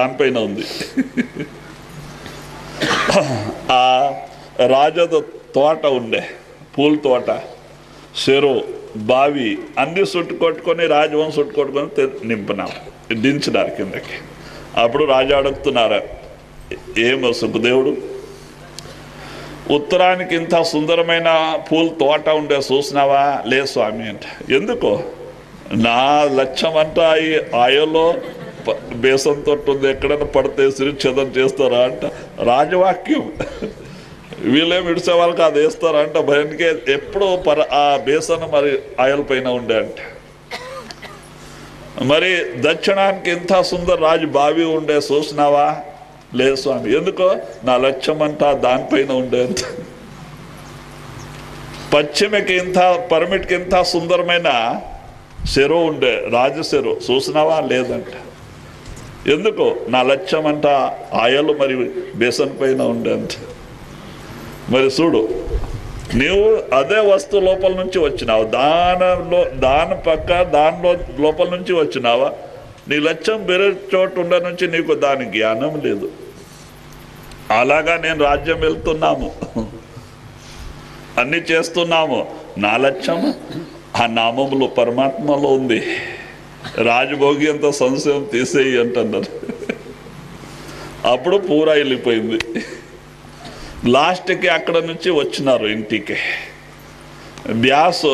దానిపైన ఉంది. ఆ రాజద తోట ఉండే, పూల తోట, చెరువు, బావి అన్నీ చుట్టుకొట్టుకొని రాజవంశం చుట్టుకొట్టుకొని నింపినాం, దించినారు కిందకి. అప్పుడు రాజా అడుగుతున్నారు, ఏమో సుఖదేవుడు, ఉత్తరానికి ఇంత సుందరమైన పూల తోట ఉండే చూసినావా? లే స్వామి అంట. ఎందుకో? నా లక్ష్యం అంతా ఈ ఆయలో బేసం తోట ఉంది, ఎక్కడైనా పడితే శ్రీఛేదం చేస్తారా అంట. రాజవాక్యం. వీళ్ళేం విడిసే వాళ్ళకి అది వేస్తారా అంట. భయానికే ఎప్పుడూ ఆ బేసన మరి ఆయల పైన ఉండే అంట. మరి దక్షిణానికి ఇంత సుందర రాజు బావి ఉండే చూసినావా? లేదు స్వామి. ఎందుకో? నా లక్ష్యం అంతా దానిపైన ఉండే అంత. పశ్చిమకి ఇంత పరమిట్కి ఇంత సుందరమైన చెరువు ఉండే, రాజు చెరువు చూసినావా? లేదంట. ఎందుకో? నా లక్ష్యం అంతా ఆయలు మరి బేసన్ పైన ఉండే అంత. మరి చూడు, నీవు అదే వస్తువు లోపల నుంచి వచ్చినావు, దాని పక్క దానిలో లోపల నుంచి వచ్చినావా? నీ లక్ష్యం వేరే చోటు ఉండే నుంచి నీకు దాని జ్ఞానం లేదు. అలాగా నేను రాజ్యం వెళ్తున్నాము, అన్నీ చేస్తున్నాము, నా లక్ష్యం ఆ నామములో పరమాత్మలో ఉంది. రాజభోగి అంత సంశయం తీసేయి అంటున్నారు. అప్పుడు పూరా వెళ్ళిపోయింది. లాస్ట్కి అక్కడ నుంచి వచ్చినారు ఇంటికి. బ్యాస్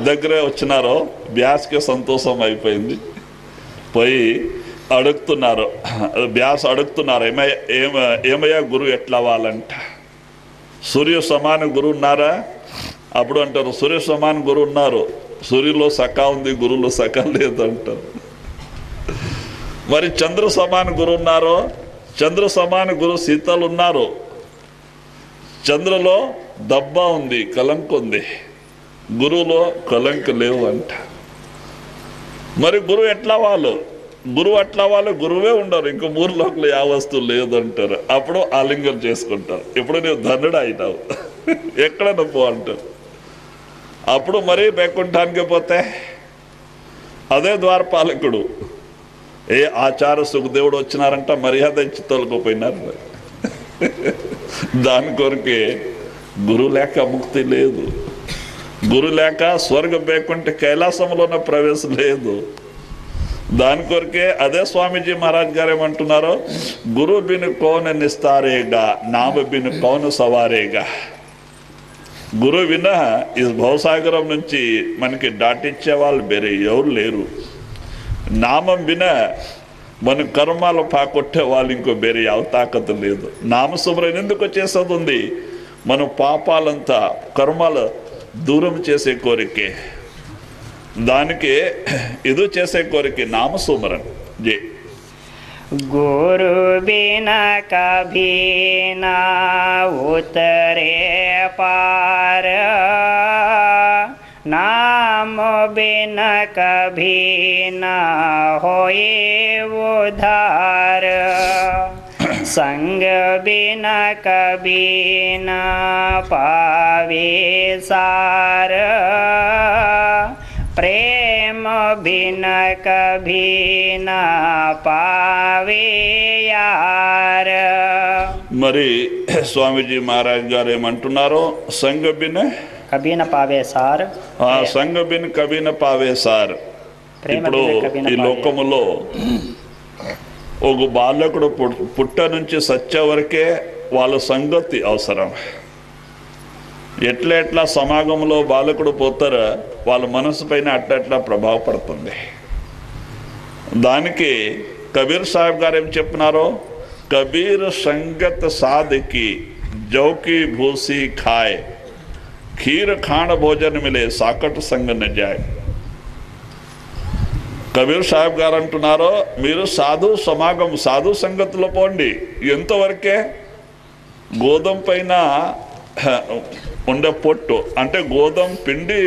దగ్గరే వచ్చినారు. బ్యాస్కి సంతోషం అయిపోయింది. పోయి అడుగుతున్నారు, బ్యాస్ అడుగుతున్నారు, ఏమయ్యా గురువు ఎట్లా అవ్వాలంట? సూర్య సమాన గురువు ఉన్నారా? అప్పుడు అంటారు, సూర్య సమాన గురువు ఉన్నారు, సూర్యులో సఖా ఉంది, గురువులో సఖా లేదంటారు. మరి చంద్ర సమాన గురువు ఉన్నారు, చంద్ర సమాన గురు శీతలు ఉన్నారు, చంద్రలో దబ్బా ఉంది, కలంక ఉంది, గురువులో కలంక లేవు అంట. మరి గురువు ఎట్లా వాళ్ళు? గురువు అట్లా వాళ్ళు గురువే ఉండరు, ఇంకో మూడు లోకలు యా వస్తువు లేదంటారు. అప్పుడు ఆలింగం చేసుకుంటారు. ఇప్పుడు నువ్వు ధనుడు అయినావు, ఎక్కడ నొప్పు అంటారు. అప్పుడు మరీ బేకుంఠానికి పోతే అదే ద్వారపాలకుడు, ఏ ఆచార సుఖదేవుడు వచ్చినారంట, మర్యాద ఇచ్చి తొలగిపోయినారు. దాని కొరకే గురు లేక ముక్తి లేదు, గురు లేక స్వర్గ బేకుంఠ కైలాసంలోనే ప్రవేశం లేదు. దాని కొరకే అదే స్వామీజీ మహారాజ్ గారు ఏమంటున్నారో, గురు బిన్ కౌన్ నిస్తారేగా, నామ బిన్ కౌన్ సవారేగా. గురు విన ఈ భవసాగరం నుంచి మనకి దాటిచ్చే వాళ్ళు వేరే ఎవరు లేరు. నామం విన మన కర్మాలు పాకొట్టే వాళ్ళు ఇంకో వేరే తాకత లేదు. నామస్మరణ ఎందుకు వచ్చేసేది ఉంది? మన పాపాలంతా కర్మాలు దూరం చేసే కోరికే, దానికి ఇది చేసే కోరికే నామస్మరణ. జై गुरु बिना कभी ना उतरे पार, नाम बिना कभी ना होए उधार, संग बिना कभी ना पावे सार, प्रेम बिना कभी ना पावे यार. మరి స్వామీజీ మహారాజ్ గారు ఏమంటున్నారో, సంగ బిన్ కభీ నా పావే సార్, సంగ బిన్ కభీ నా పావే సార్. ఇప్పుడు ఈ లోకములో ఒక బాలకుడు పుట్ట నుంచి సత్య వరకే వాళ్ళ సంగతి అవసరం. ఎట్లా సమాగంలో బాలకుడు పోతారో వాళ్ళ మనసు పైన అట్లా ప్రభావపడుతుంది. దానికి కబీర్ సాహెబ్ గారు ఏం చెప్పినారో, కబీర్ సంగత్ సాధకి జౌకి భూసి ఖాయ్, ఖీర్ ఖాణ భోజన మిలే సాకట్ సంగ న జాయ్. కబీర్ సాహెబ్ గారు అంటున్నారో, మీరు సాధు సమాగం, సాధు సంగతిలో పోండి. ఎంతవరకే? గోధుమ పైన ఉండే పొట్టు, అంటే గోధుమ పిండి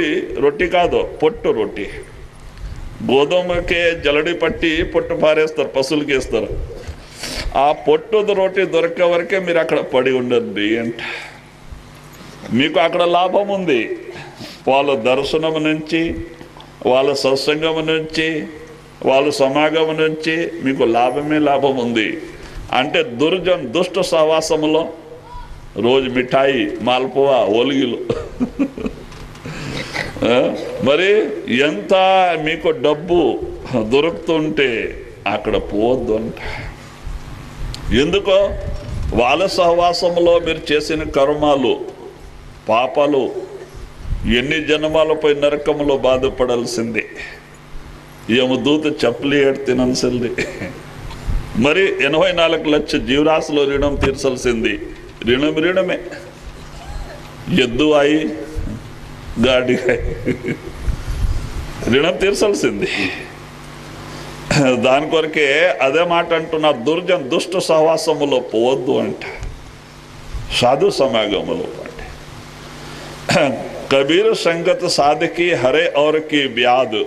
రొట్టి కాదు, పొట్టు రొట్టి. గోధుమకే జలడి పట్టి పొట్టు పారేస్తారు, పశువులకి వేస్తారు. ఆ పొట్టుది రొట్టి దొరికే వరకే మీరు అక్కడ పడి ఉండండి అంట. మీకు అక్కడ లాభం ఉంది. వాళ్ళ దర్శనం నుంచి, వాళ్ళ సత్సంగం నుంచి వాళ్ళ సమాగమం నుంచి మీకు లాభమే లాభం ఉంది. అంటే దుష్ట సహవాసములో రోజు మిఠాయి, మాల్పువా, ఒలిగిలు మరి ఎంత మీకు డబ్బు దొరుకుతుంటే అక్కడ పోవద్దు అంట. ఎందుకో వాళ్ళ సహవాసంలో మీరు చేసిన కర్మాలు, పాపాలు ఎన్ని జన్మాలపై నరకంలో బాధపడాల్సిందే. యమదూత చెప్పలి ఏడు తినాల్సింది. మరి 84 లక్షల జీవరాశిలో రుణం తీర్చాల్సింది. రుణమే ఎద్దు అయి గాడి రుణం తీర్చాల్సింది. దాని కొరకే అదే మాట అంటున్నా, దుష్ట సహవాసములో పోవద్దు అంట, సాధు సమాగములో అంటే. కబీర్ సంగత్ సాధకి హరే ఔర్ కి బ్యాద్.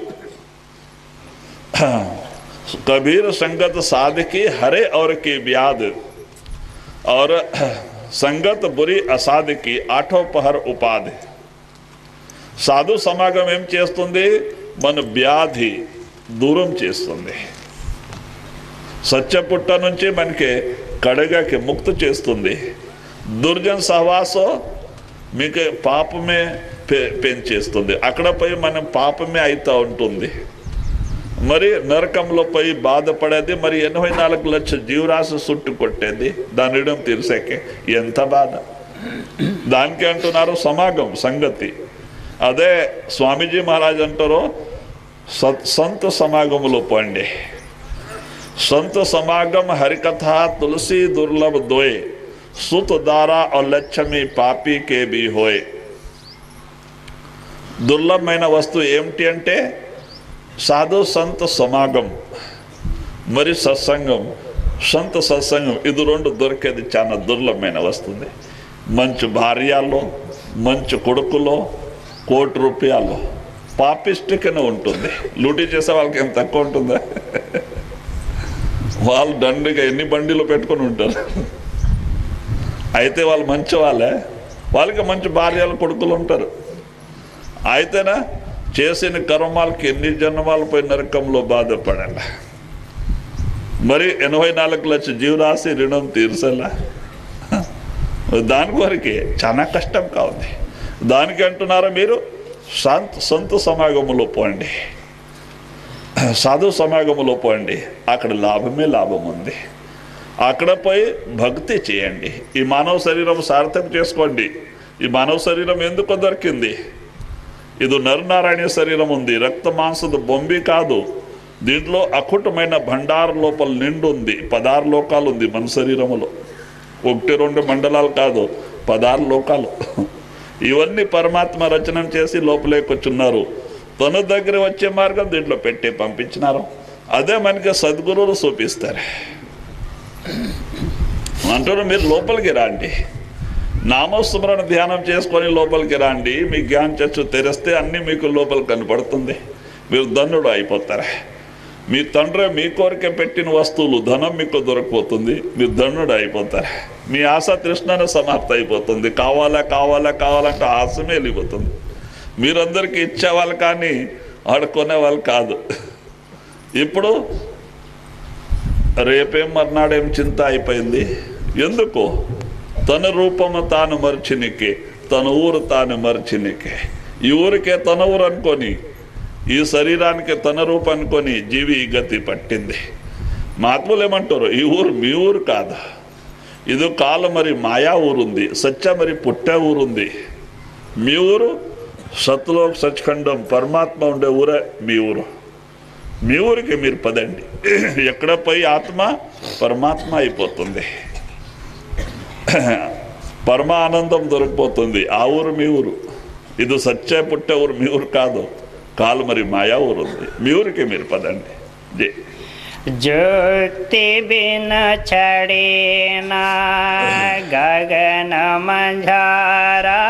कबीर संगत साधकी हरे और की ब्याद और संगत बुरी असाधकी आठो पहर उपाधि. సాధు సమాగం ఏం చేస్తుంది? మన వ్యాధి దూరం చేస్తుంది. సత్యపుట్ట నుంచి మనకి కడగకి ముక్తి చేస్తుంది. దుర్జన సహవాసం మీకు పాపమే పెంచేస్తుంది. అక్కడ పోయి మనం పాపమే అవుతూ ఉంటుంది. మరి నరకంలో పోయి బాధపడేది. మరి 84 లక్షల జీవరాశి చుట్టు కొట్టేది దాని రుణం తీర్సాకే ఎంత బాధ. దానికి అంటున్నారు సమాగం, సంగతి. అదే స్వామీజీ మహారాజ్ అంటారు, సంత సమాగములో పోండి. సంత సమాగం హరికథ తులసి దుర్లభ దోయ్ సుత దారా और లక్ష్మి పాపి కే బి హోయ్. దుర్లభమైన వస్తువు ఏమిటి అంటే సాధు సంత సమాగం, మరి సత్సంగం. సంత సత్సంగం ఇది రెండు దొరికేది చాలా దుర్లభమైన వస్తుంది. మంచి భార్యలో, మంచి కొడుకులో, ₹1,00,00,000 పాపిస్టికనే ఉంటుంది. లూటీ చేసే వాళ్ళకి ఏం తక్కువ ఉంటుందా? వాళ్ళు దండిగా ఎన్ని బండిలో పెట్టుకొని ఉంటారు. అయితే వాళ్ళు మంచి వాళ్ళే, వాళ్ళకి మంచి భార్యలు, కొడుకులు ఉంటారు. అయితేనా చేసిన కర్మాలకి ఎన్ని జన్మాలపై నరకంలో బాధపడాల. మరి 84 లక్షల జీవరాశి రుణం తీర్చాలా? దాని కొరకే చాలా కష్టం కావుంది. దానికి అంటున్నారా మీరు సంత సమాగములో పోండి, సాధు సమాగములో పోండి. అక్కడ లాభమే లాభం ఉంది. అక్కడ పోయి భక్తి చేయండి. ఈ మానవ శరీరం సార్థక చేసుకోండి. ఈ మానవ శరీరం ఎందుకు దొరికింది? ఇది నరనారాయణ శరీరం ఉంది, రక్త మాంసದ బొంబి కాదు. దీంట్లో అఖుటమైన భండార లోపల నిండు ఉంది. 16 లోకాలు ఉంది మన శరీరములో. 1-2 మండలాలు కాదు, 16 లోకాలు. ఇవన్నీ పరమాత్మ రచన చేసి లోపలేకొచ్చున్నారు. తన దగ్గర వచ్చే మార్గం దీంట్లో పెట్టి పంపించినారు. అదే మనకి సద్గురువులు చూపిస్తారు. అంటారు మీరు లోపలికి రండి, నామస్మరణ ధ్యానం చేసుకొని లోపలికి రండి. మీ జ్ఞాన చక్షు తెరిస్తే అన్నీ మీకు లోపల కనపడుతుంది. మీరు ధనుడు అయిపోతారు. మీ తండ్రి మీ కోరిక పెట్టిన వస్తువులు, ధనం మీకు దొరికిపోతుంది. మీరు ధనుడు అయిపోతారు. మీ ఆశ తృష్ణను సమాప్తి అయిపోతుంది. కావాలా కావాలా కావాలంటే ఆశమే వెళ్ళిపోతుంది. మీరందరికీ ఇచ్చేవాళ్ళు కానీ ఆడుకునే వాళ్ళు కాదు. ఇప్పుడు రేపేం మర్నాడేం చింత అయిపోయింది. ఎందుకు? తన రూపము తాను మర్చినికే, తన ఊరు తాను మర్చినికే. ఈ ఊరికే తన ఊరు అనుకొని, ఈ శరీరానికి తన రూపం అనుకొని జీవి గతి పట్టింది. మహాత్ములు ఏమంటారు? ఈ ఊరు మీ ఊరు కాదు. ఇది కాల మరి మాయా ఊరుంది, సత్య మరి పుట్టే ఊరుంది. మీ ఊరు సత్లోక్ సచ్ఖండం పరమాత్మ ఉండే ఊరే మీ ఊరు. మీ ఊరికి మీరు పదండి. ఎక్కడ పోయి ఆత్మ పరమాత్మ అయిపోతుంది. పరమానందం దొరికిపోతుంది. ఆ ఊరు మీ ఊరు. ఇది సత్య పుట్టే ఊరు మీ ఊరు కాదు. కాలు మరి మాయా ఊరు ఉంది. మీ ఊరికి మీరు పదండి. జై ज्योति बिन छड़े ना गगन मंझारा,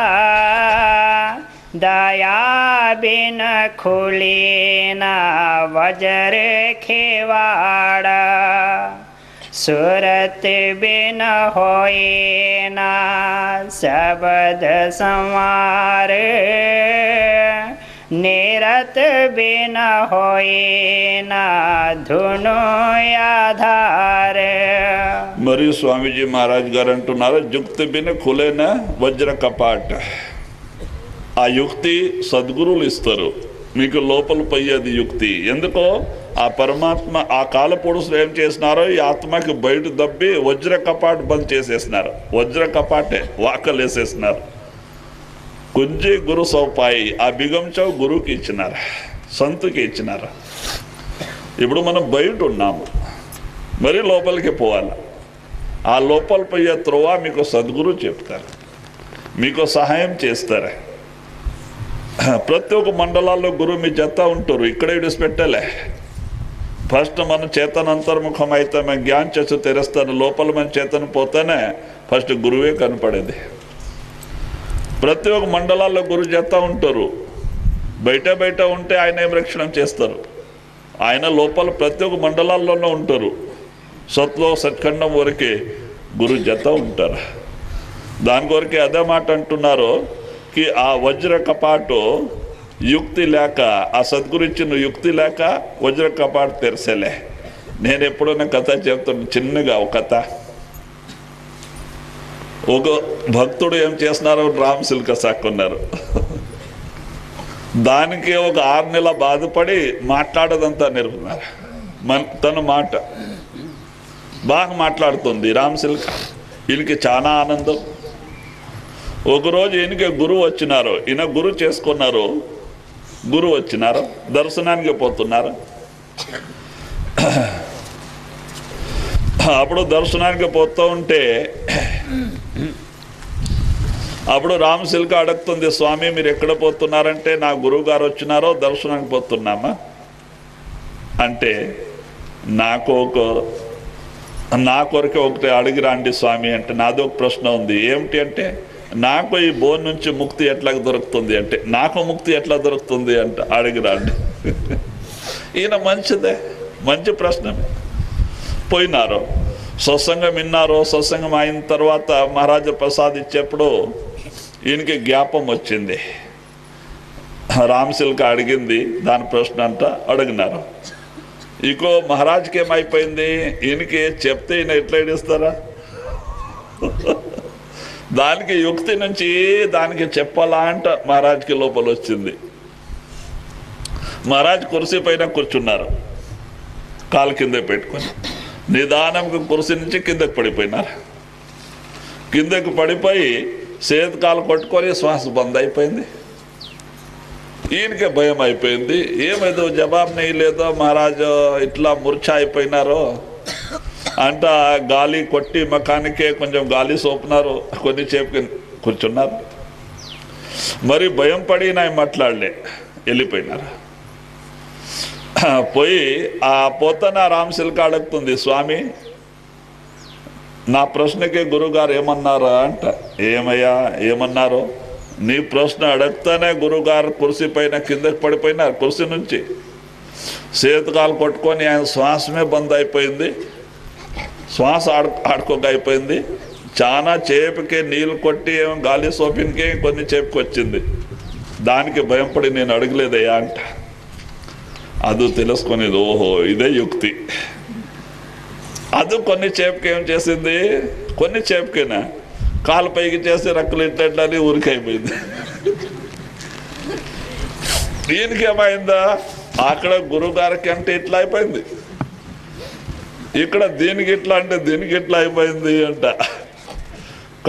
दया बिन खुले ना वज्र खेवाड़ा, सूरत बिन होए ना शब्द संवार, निरत बिन होए ना धुनो आधार మరి స్వామీజీ మహారాజ్ గారు అంటున్నారు, యుక్తి బిన ఖులేన వజ్ర కపాట్. ఆ యుక్తి సద్గురువులు ఇస్తారు, మీకు లోపల పోయేది యుక్తి. ఎందుకో ఆ పరమాత్మ ఆ కాల పురుషులు ఏం చేసినారో ఈ ఆత్మకి బయట దబ్బి వజ్ర కపాట్ బంద్ చేసేసినారు. వజ్ర కపాటే వాకలు వేసేసినారు. కుంజి గురు సౌపాయి, ఆ బిగంచో గురువుకి ఇచ్చినారు, సంతుకి ఇచ్చినారు. ఇప్పుడు మనం బయట ఉన్నాము, మరి లోపలికి పోవాలి. ఆ లోపల పోయే త్రోవ మీకు సద్గురు చెప్తారు, మీకు సహాయం చేస్తారు. ప్రతి ఒక్క మండలాల్లో గురువు మీ జత ఉంటారు, ఇక్కడే విడిచిపెట్టలే. ఫస్ట్ మన చేతన అంతర్ముఖం అయితే మన జ్ఞానం చేసి తెరుస్తాను, లోపల మన చేతన పోతేనే ఫస్ట్ గురువే కనపడేది. ప్రతి ఒక్క మండలాల్లో గురువు జత ఉంటారు, బయట ఉంటే ఆయన ఏం రక్షణ చేస్తారు. ఆయన లోపల ప్రతి ఒక్క మండలాల్లోనూ ఉంటారు. సత్లో సత్ఖండం వరకే గురు జత ఉంటారు. దాని కొరకే అదే మాట అంటున్నారు కి ఆ వజ్ర కపాటు యుక్తి లేక, ఆ సద్గురు ఇచ్చిన యుక్తి లేక వజ్ర కపాటు తెరసలే. నేను ఎప్పుడైనా కథ చెప్తాను, చిన్నగా ఒక కథ. ఒక భక్తుడు ఏం చేస్తున్నారు, రామ్ సిల్క సాక్కున్నారు. దానికి ఒక 6 నెలల బాధపడి మాట్లాడదంతా నేర్పుతున్నారు. తన మాట బాగా మాట్లాడుతుంది రామ్ సిల్క. వీళ్ళకి చాలా ఆనందం. ఒకరోజు ఈయనకి గురువు వచ్చినారు, ఈయన గురువు చేసుకున్నారు. గురువు వచ్చినారు, దర్శనానికి పోతున్నారు. అప్పుడు దర్శనానికి పోతూ ఉంటే అప్పుడు రామ్ సిల్క అడుగుతుంది, స్వామి మీరు ఎక్కడ పోతున్నారంటే నా గురువు గారు వచ్చినారో దర్శనానికి పోతున్నామా అంటే, నా కొరకే ఒకటి అడిగి రండి స్వామి అంటే. నాది ఒక ప్రశ్న ఉంది, ఏమిటి అంటే, నాకు ఈ బోన్ నుంచి ముక్తి ఎట్లా దొరుకుతుంది అంటే, నాకు ముక్తి ఎట్లా దొరుకుతుంది అంటే అడిగి రండి. ఈయన మంచిదే, మంచి ప్రశ్న. పోయినారు, సత్సంగం విన్నారు. సత్సంగం అయిన తర్వాత మహారాజు ప్రసాద్ ఇచ్చేప్పుడు ఈయనకి జ్ఞాపం వచ్చింది. రామ్ సిల్క అడిగింది దాని ప్రశ్న అంట అడిగినారు. ఇకో మహారాజ్కి ఏమైపోయింది, ఈయనకి చెప్తే ఈయన ఎట్లా ఇస్తారా? దానికి యుక్తి నుంచి దానికి చెప్పాలా అంట మహారాజ్కి లోపల వచ్చింది. మహారాజ్ కుర్సీ పైన కూర్చున్నారు, కాలు కింద పెట్టుకొని. నిదానంగా కుర్సీ నుంచి కిందకి పడిపోయినారు. కిందకి పడిపోయి చేతి కాలు కొట్టుకొని శ్వాస బంద్ అయిపోయింది. ఈయనకే భయం అయిపోయింది, ఏమైందో జవాబు నెయ్యలేదో మహారాజు ఇట్లా మూర్ఛ అయిపోయినారో అంట. గాలి కొట్టి మకానికే కొంచెం గాలి సోపునారు, కొన్ని చేపుకి కూర్చున్నారు. మరి భయం పడి నా మాట్లాడలే, వెళ్ళిపోయినారు. పోయి ఆ పోతన రామ్ సిల్క అడుగుతుంది, స్వామి నా ప్రశ్నకి గురువుగారు ఏమన్నారా అంట. ఏమయ్యా ఏమన్నారు? నీ ప్రశ్న అడగతానే గురువుగారు కుర్సీ పైన కిందకి పడిపోయినారు. కుర్సీ నుంచి చేతికాలు కొట్టుకొని ఆయన శ్వాసమే బంద్ అయిపోయింది, శ్వాస ఆడుకోక అయిపోయింది. చాలా చేపకి నీళ్ళు కొట్టి ఏమో గాలి సోపిన్కి కొన్ని చేపకి వచ్చింది. దానికి భయంపడి నేను అడగలేదయ్యా అంట. అది తెలుసుకునేది, ఓహో ఇదే యుక్తి. అది కొన్ని చేపకి ఏం చేసింది, కొన్ని చేపకినా కాలు పైకి చేసి రక్కలు ఇట్టని ఊరికైపోయింది. ఈయనకి ఏమైందా, అక్కడ గురువుగారికి అంటే ఇట్లా అయిపోయింది, ఇక్కడ దీనికి ఇట్లా అంటే దీనికి ఇట్లా అయిపోయింది అంట.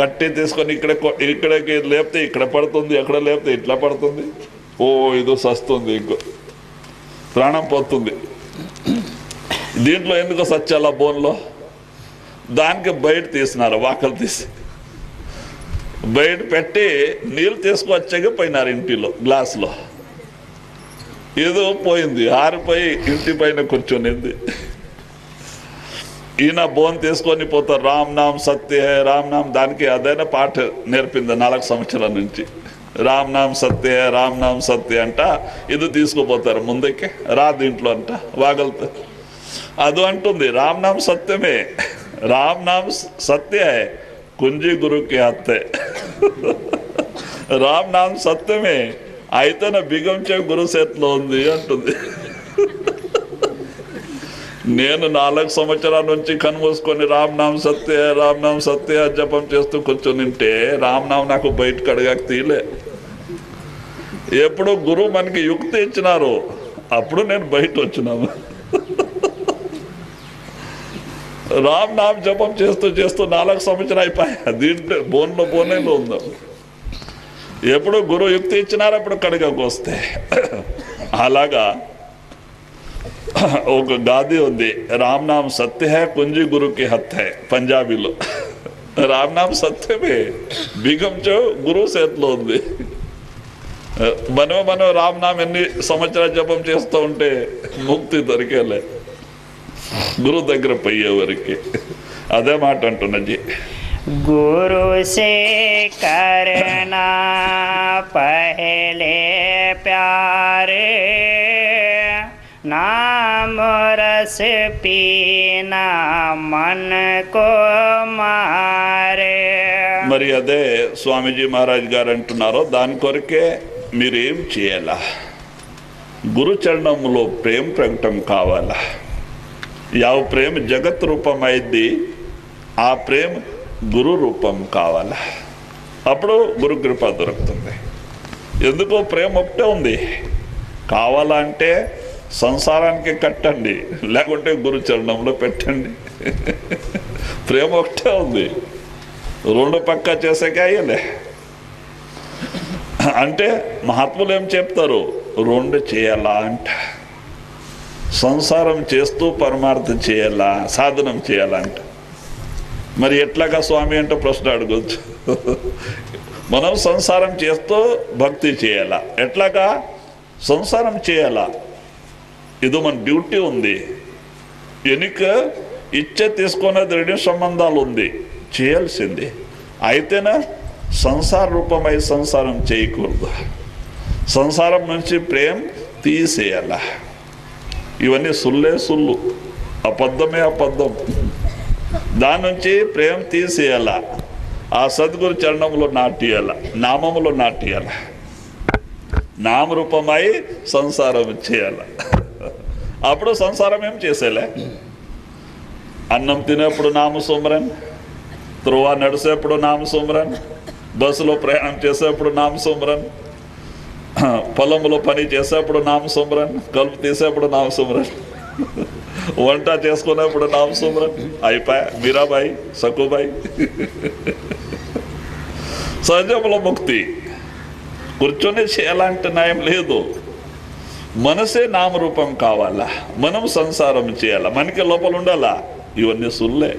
కట్టి తీసుకొని ఇక్కడికి లేపితే ఇక్కడ పడుతుంది, ఎక్కడ లేపితే ఇట్లా పడుతుంది. ఓ ఇది సస్తుంది, ఇంకో ప్రాణం పోతుంది. దీంట్లో ఎందుకు సత్యాల బోన్లో దానికి బయట తీసినారు, వాకలు తీసి బయట పెట్టి నీళ్ళు తీసుకొచ్చాక పోయినారు ఇంటిలో గ్లాసులో. ఏదో పోయింది, ఆరిపోయి ఇంటి పైన కూర్చొనింది. ఈయన బోన్ తీసుకొని పోతారు, రామ్ నామ్ సత్య హే రామ్ నామ్. దానికి అదైనా పాట నేర్పింది 4 సంవత్సరాల నుంచి. రామ్ నామ్ సత్య హే రామ్ నామ్ సత్య అంట. ఇది తీసుకుపోతారు ముందుకి, రా దీంట్లో అంట వాగలుతా. అది అంటుంది రామ్ నామ్ సత్యమే, రామ్ నామ్ సత్య హే కుంజి గురుకి హత్తే. రామ్ నామ్ సత్యమే, అయితే నా బిగం చే గురు చేతిలో ఉంది అంటుంది. నేను 4 సంవత్సరాల నుంచి కనుమూసుకొని రామ్నామ్ సత్య రామ్నామ్ సత్య జపం చేస్తూ కూర్చొనింటే రామ్నామ్ నాకు బయటకు అడగక తీలే. ఎప్పుడు గురువు మనకి యుక్తి ఇచ్చినారు అప్పుడు నేను బయట వచ్చినాము. రామ్నామ్ జపం చేస్తూ చేస్తూ 4 సంవత్సరాలు అయిపోయా. దీంట్లో బోనేలో ఉందాం. ఎప్పుడు గురువు యుక్తి ఇచ్చినారు అప్పుడు కడగకు వస్తే. అలాగా ఒక గాది ఉంది, రామ్నామ్ సత్య హై కుంజి గురుకి హత్ హై పంజాబీలో. రామ్నామ్ సత్యమే, బిగం చో గురువు చేతిలో ఉంది. మనం రామ్నామ్ ఎన్ని సంవత్సరాలు జపం చేస్తూ ఉంటే ముక్తి దొరికేలే గురువు దగ్గర పోయే వరకు. అదే మాట అంటున్నది. गुरु से करना पहले प्यार, नाम रस पीना मन को मारे. మరి అదే స్వామీజీ మహారాజ్ గారు అంటున్నారో దాని కొరకే మీరేం చేయాలా? గురు చరణంలో ప్రేమ ప్రకటన కావాలా? యావ ప్రేమ జగత్ రూపం అయింది, ఆ ప్రేమ గురు రూపం కావాలా? అప్పుడు గురు కృప దొరుకుతుంది. ఎందుకో ప్రేమ ఒకటే ఉంది. కావాలంటే సంసారానికి కట్టండి, లేకుంటే గురు చరణంలో పెట్టండి. ప్రేమ ఒకటే ఉంది, 2 పక్క చేసాకే అయ్యలే. అంటే మహాత్ములు ఏం చెప్తారు? 2 చేయాలా అంట. సంసారం చేస్తూ పరమార్థం చేయాలా, సాధనం చేయాలంట. మరి ఎట్లాగా స్వామి అంటే ప్రశ్న అడగచ్చు. మనం సంసారం చేస్తూ భక్తి చేయాలా? ఎట్లాగా సంసారం చేయాలా? ఇది మన డ్యూటీ ఉంది. ఎనిక ఇచ్చే తీసుకునేది 2 సంబంధాలు ఉంది, చేయాల్సింది. అయితేనే సంసార రూపమై సంసారం చేయకూడదు. సంసారం నుంచి ప్రేమ తీసేయాల. ఇవన్నీ సుల్లే సుల్లు, అబద్ధమే అబద్ధం. దాని నుంచి ప్రేమ తీసేయాల. ఆ సద్గురు చరణంలో నాట్యాల, నామములో నాట్యాల. నామరూపమై సంసారం చేయాల. అప్పుడు సంసారం ఏం చేసేలే. అన్నం తినేప్పుడు నామ సుమరన్, త్రువ నడిసేప్పుడు నామ సుమరన్, బస్సులో ప్రయాణం చేసేప్పుడు నామ సుమరన్, పొలంలో పని చేసేప్పుడు నామ సుమరన్, కలుపు తీసేప్పుడు నామ సుమరన్, వంట చేసుకునేప్పుడు నామ సుమరన్. అయిపోయా మీరాబాయి, సక్కుబాయి. సహజంలో ముక్తి. కూర్చొని చేయాలంటే న్యాయం లేదు. మనసే నామరూపం కావాలా, మనం సంసారం చేయాలా, మనకి లోపల ఉండాలా. ఇవన్నీ సుల్లే.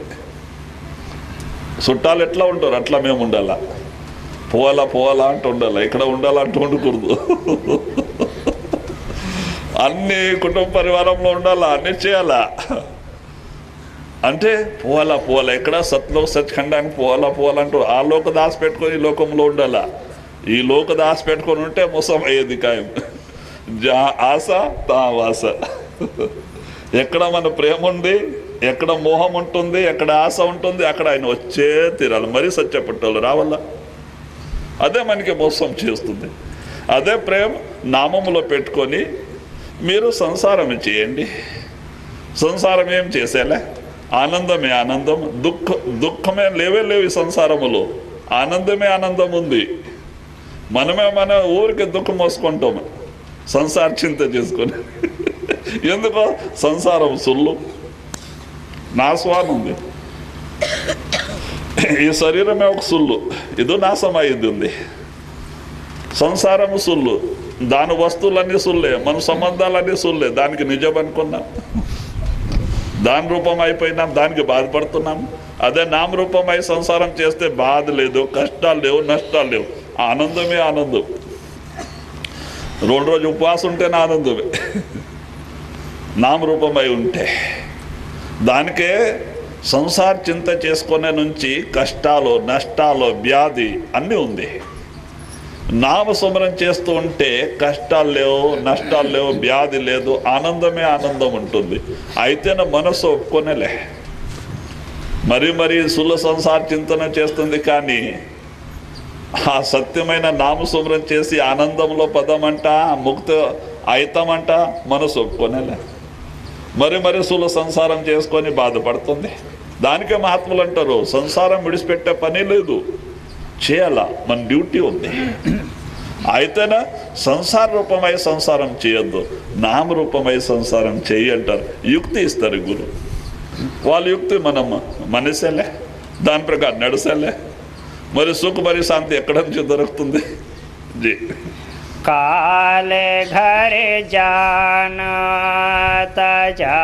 చుట్టాలు ఎట్లా ఉంటారు అట్లా మేము ఉండాలా. పోవాలా అంటూ ఉండాలా, ఇక్కడ ఉండాలంటూ ఉండకూడదు. అన్ని కుటుంబ పరివారంలో ఉండాలా, అన్ని చేయాలా. అంటే పోవాలా ఎక్కడ సత్లో సత్ఖండానికి పోవాలంటూ ఆ లోక దాసి పెట్టుకొని ఈ లోకంలో ఉండాలా. ఈ లోక దాసి పెట్టుకొని ఉంటే మోసం అయ్యేది ఖాయం. ఆశ తా వాస. ఎక్కడ మన ప్రేమ ఉంది, ఎక్కడ మోహం ఉంటుంది, ఎక్కడ ఆశ ఉంటుంది, అక్కడ ఆయన వచ్చే తీరాలి. మరీ సత్యపట్టాలి రావాలా. అదే మనకి మోసం చేస్తుంది. అదే ప్రేమ నామములో పెట్టుకొని మీరు సంసారం చేయండి. సంసారం ఏం చేసేలే, ఆనందమే ఆనందం, దుఃఖమే లేవు ఈ సంసారములో. ఆనందమే ఆనందం ఉంది. మనమే మన ఊరికి దుఃఖం మోసుకుంటాము సంసార చింత చేసుకొని. ఎందుకో సంసారం సుల్లు, నాశవాన్ ఉంది. ఈ శరీరమే ఒక సుల్లు, ఇది నాశం అయ్యింది ఉంది. సంసారము సుల్లు, దాని వస్తువులన్నీ సుల్లే, మన సంబంధాలన్నీ సుల్లే. దానికి నిజం అనుకున్నాం, దాని రూపం అయిపోయినాం, దానికి బాధపడుతున్నాం. అదే నామరూపమై సంసారం చేస్తే బాధ లేదు, కష్టాలు లేవు, నష్టాలు లేవు. ఆనందమే ఆనందం. 2 రోజులు ఉపవాసం ఉంటేనే ఆనందమే. నామరూపమై ఉంటే దానికే సంసార చింత చేసుకునే నుంచి కష్టాలు, నష్టాలు, వ్యాధి అన్నీ ఉంది. నామస్మరణ చేస్తూ ఉంటే కష్టాలు లేవు, నష్టాలు లేవు, వ్యాధి లేదు, ఆనందమే ఆనందం ఉంటుంది. అయితేనే మనసు ఒప్పుకొనేలే. మరీ సుల సంసార చింతన చేస్తుంది, కానీ ఆ సత్యమైన నామస్మరణ చేసి ఆనందంలో పదమంట ముక్తి అయితామంట మనసు ఒప్పుకొనేలే. మరి సుల సంసారం చేసుకొని బాధపడుతుంది. దానికే మహాత్ములు అంటారు, సంసారం విడిచిపెట్టే పని లేదు, చేయాలా, మన డ్యూటీ ఉంది. అయితేనా సంసార రూపమై సంసారం చేయొద్దు, నామరూపమై సంసారం చేయి అంటారు. యుక్తి ఇస్తారు గురు. వాళ్ళ యుక్తి మనం మనసేలే, దాని ప్రకారం నడిసేలే. మరి సుఖ మరి శాంతి ఎక్కడ నుంచి దొరుకుతుంది? జీ काल घर जान तजा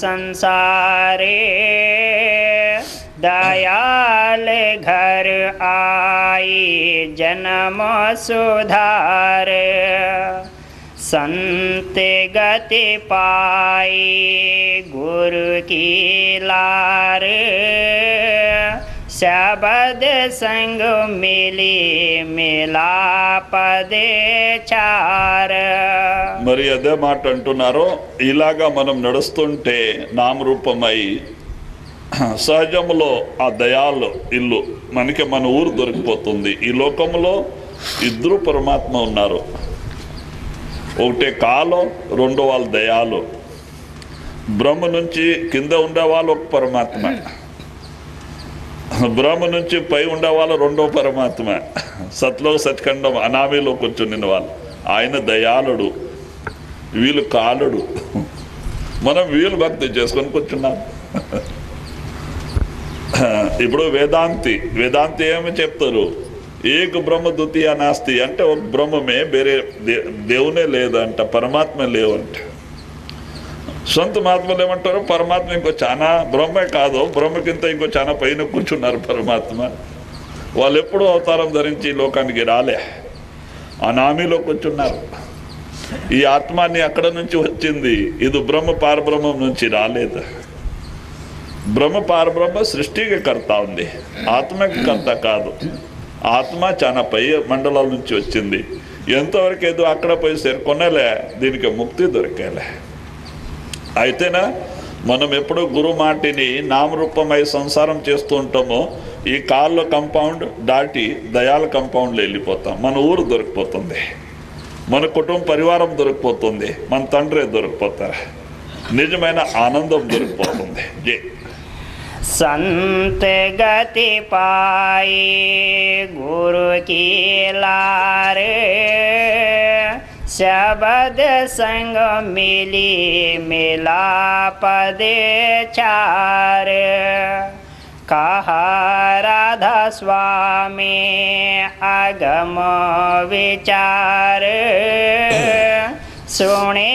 संसारे, दयाल घर आई जन्म सुधार, संत गति पाई गुरु की लार, शबद संग मिली मिलापदे चार. మరి అదే మాట అంటున్నారు. ఇలాగా మనం నడుస్తుంటే నామరూపమై సహజంలో ఆ దయాలు ఇల్లు మనకి మన ఊరు దొరికిపోతుంది. ఈ లోకంలో ఇద్దరు పరమాత్మ ఉన్నారు. ఒకటే కాలం, రెండో వాళ్ళ దయాలు. బ్రహ్మ నుంచి కింద ఉండేవాళ్ళు ఒక పరమాత్మ, బ్రహ్మ నుంచి పై ఉండేవాళ్ళు రెండో పరమాత్మ. సత్లో సత్ఖండం అనామీలో కూర్చుని వాళ్ళు. ఆయన దయాళుడు, వీళ్ళు కాలుడు. మనం వీళ్ళు భక్తి చేసుకొని కూర్చున్నాం. ఇప్పుడు వేదాంతి ఏమి చెప్తారు? ఏక బ్రహ్మ ద్వితీయ నాస్తి అంటే ఒక బ్రహ్మమే, వేరే దేవునే లేదంట, పరమాత్మ లేవంట. సొంత మహాత్ములు ఏమంటారు? పరమాత్మ ఇంకో చాలా బ్రహ్మే కాదు, బ్రహ్మకింత ఇంకో చాలా పైన కూర్చున్నారు పరమాత్మ. వాళ్ళు ఎప్పుడూ అవతారం ధరించి లోకానికి రాలే, ఆ నామీలో కూర్చున్నారు. ఈ ఆత్మాన్ని అక్కడ నుంచి వచ్చింది, ఇది బ్రహ్మ పారబ్రహ్మం నుంచి రాలేదు. బ్రహ్మ పారబ్రహ్మ సృష్టికి కర్త ఉంది, ఆత్మకి కర్త కాదు. ఆత్మ చాలా పై మండలాల నుంచి వచ్చింది. ఎంతవరకు ఏదో అక్కడ పోయి చేరుకొనేలే, దీనికి ముక్తి దొరికేలే. అయితేనా మనం ఎప్పుడు గురు మాటిని నామరూపమై సంసారం చేస్తూ ఉంటామో, ఈ కాళ్ళ కంపౌండ్ దాటి దయాల కంపౌండ్లో వెళ్ళిపోతాం. మన ఊరు దొరికిపోతుంది, మన కుటుంబ పరివారం దొరికిపోతుంది, మన తండ్రి దొరికిపోతారు, నిజమైన ఆనందం దొరికిపోతుంది. జై संत गति पाई गुरु की लार, शबद संग मिली मिलापदे चार. कहा राधा स्वामी अगम विचार, सुने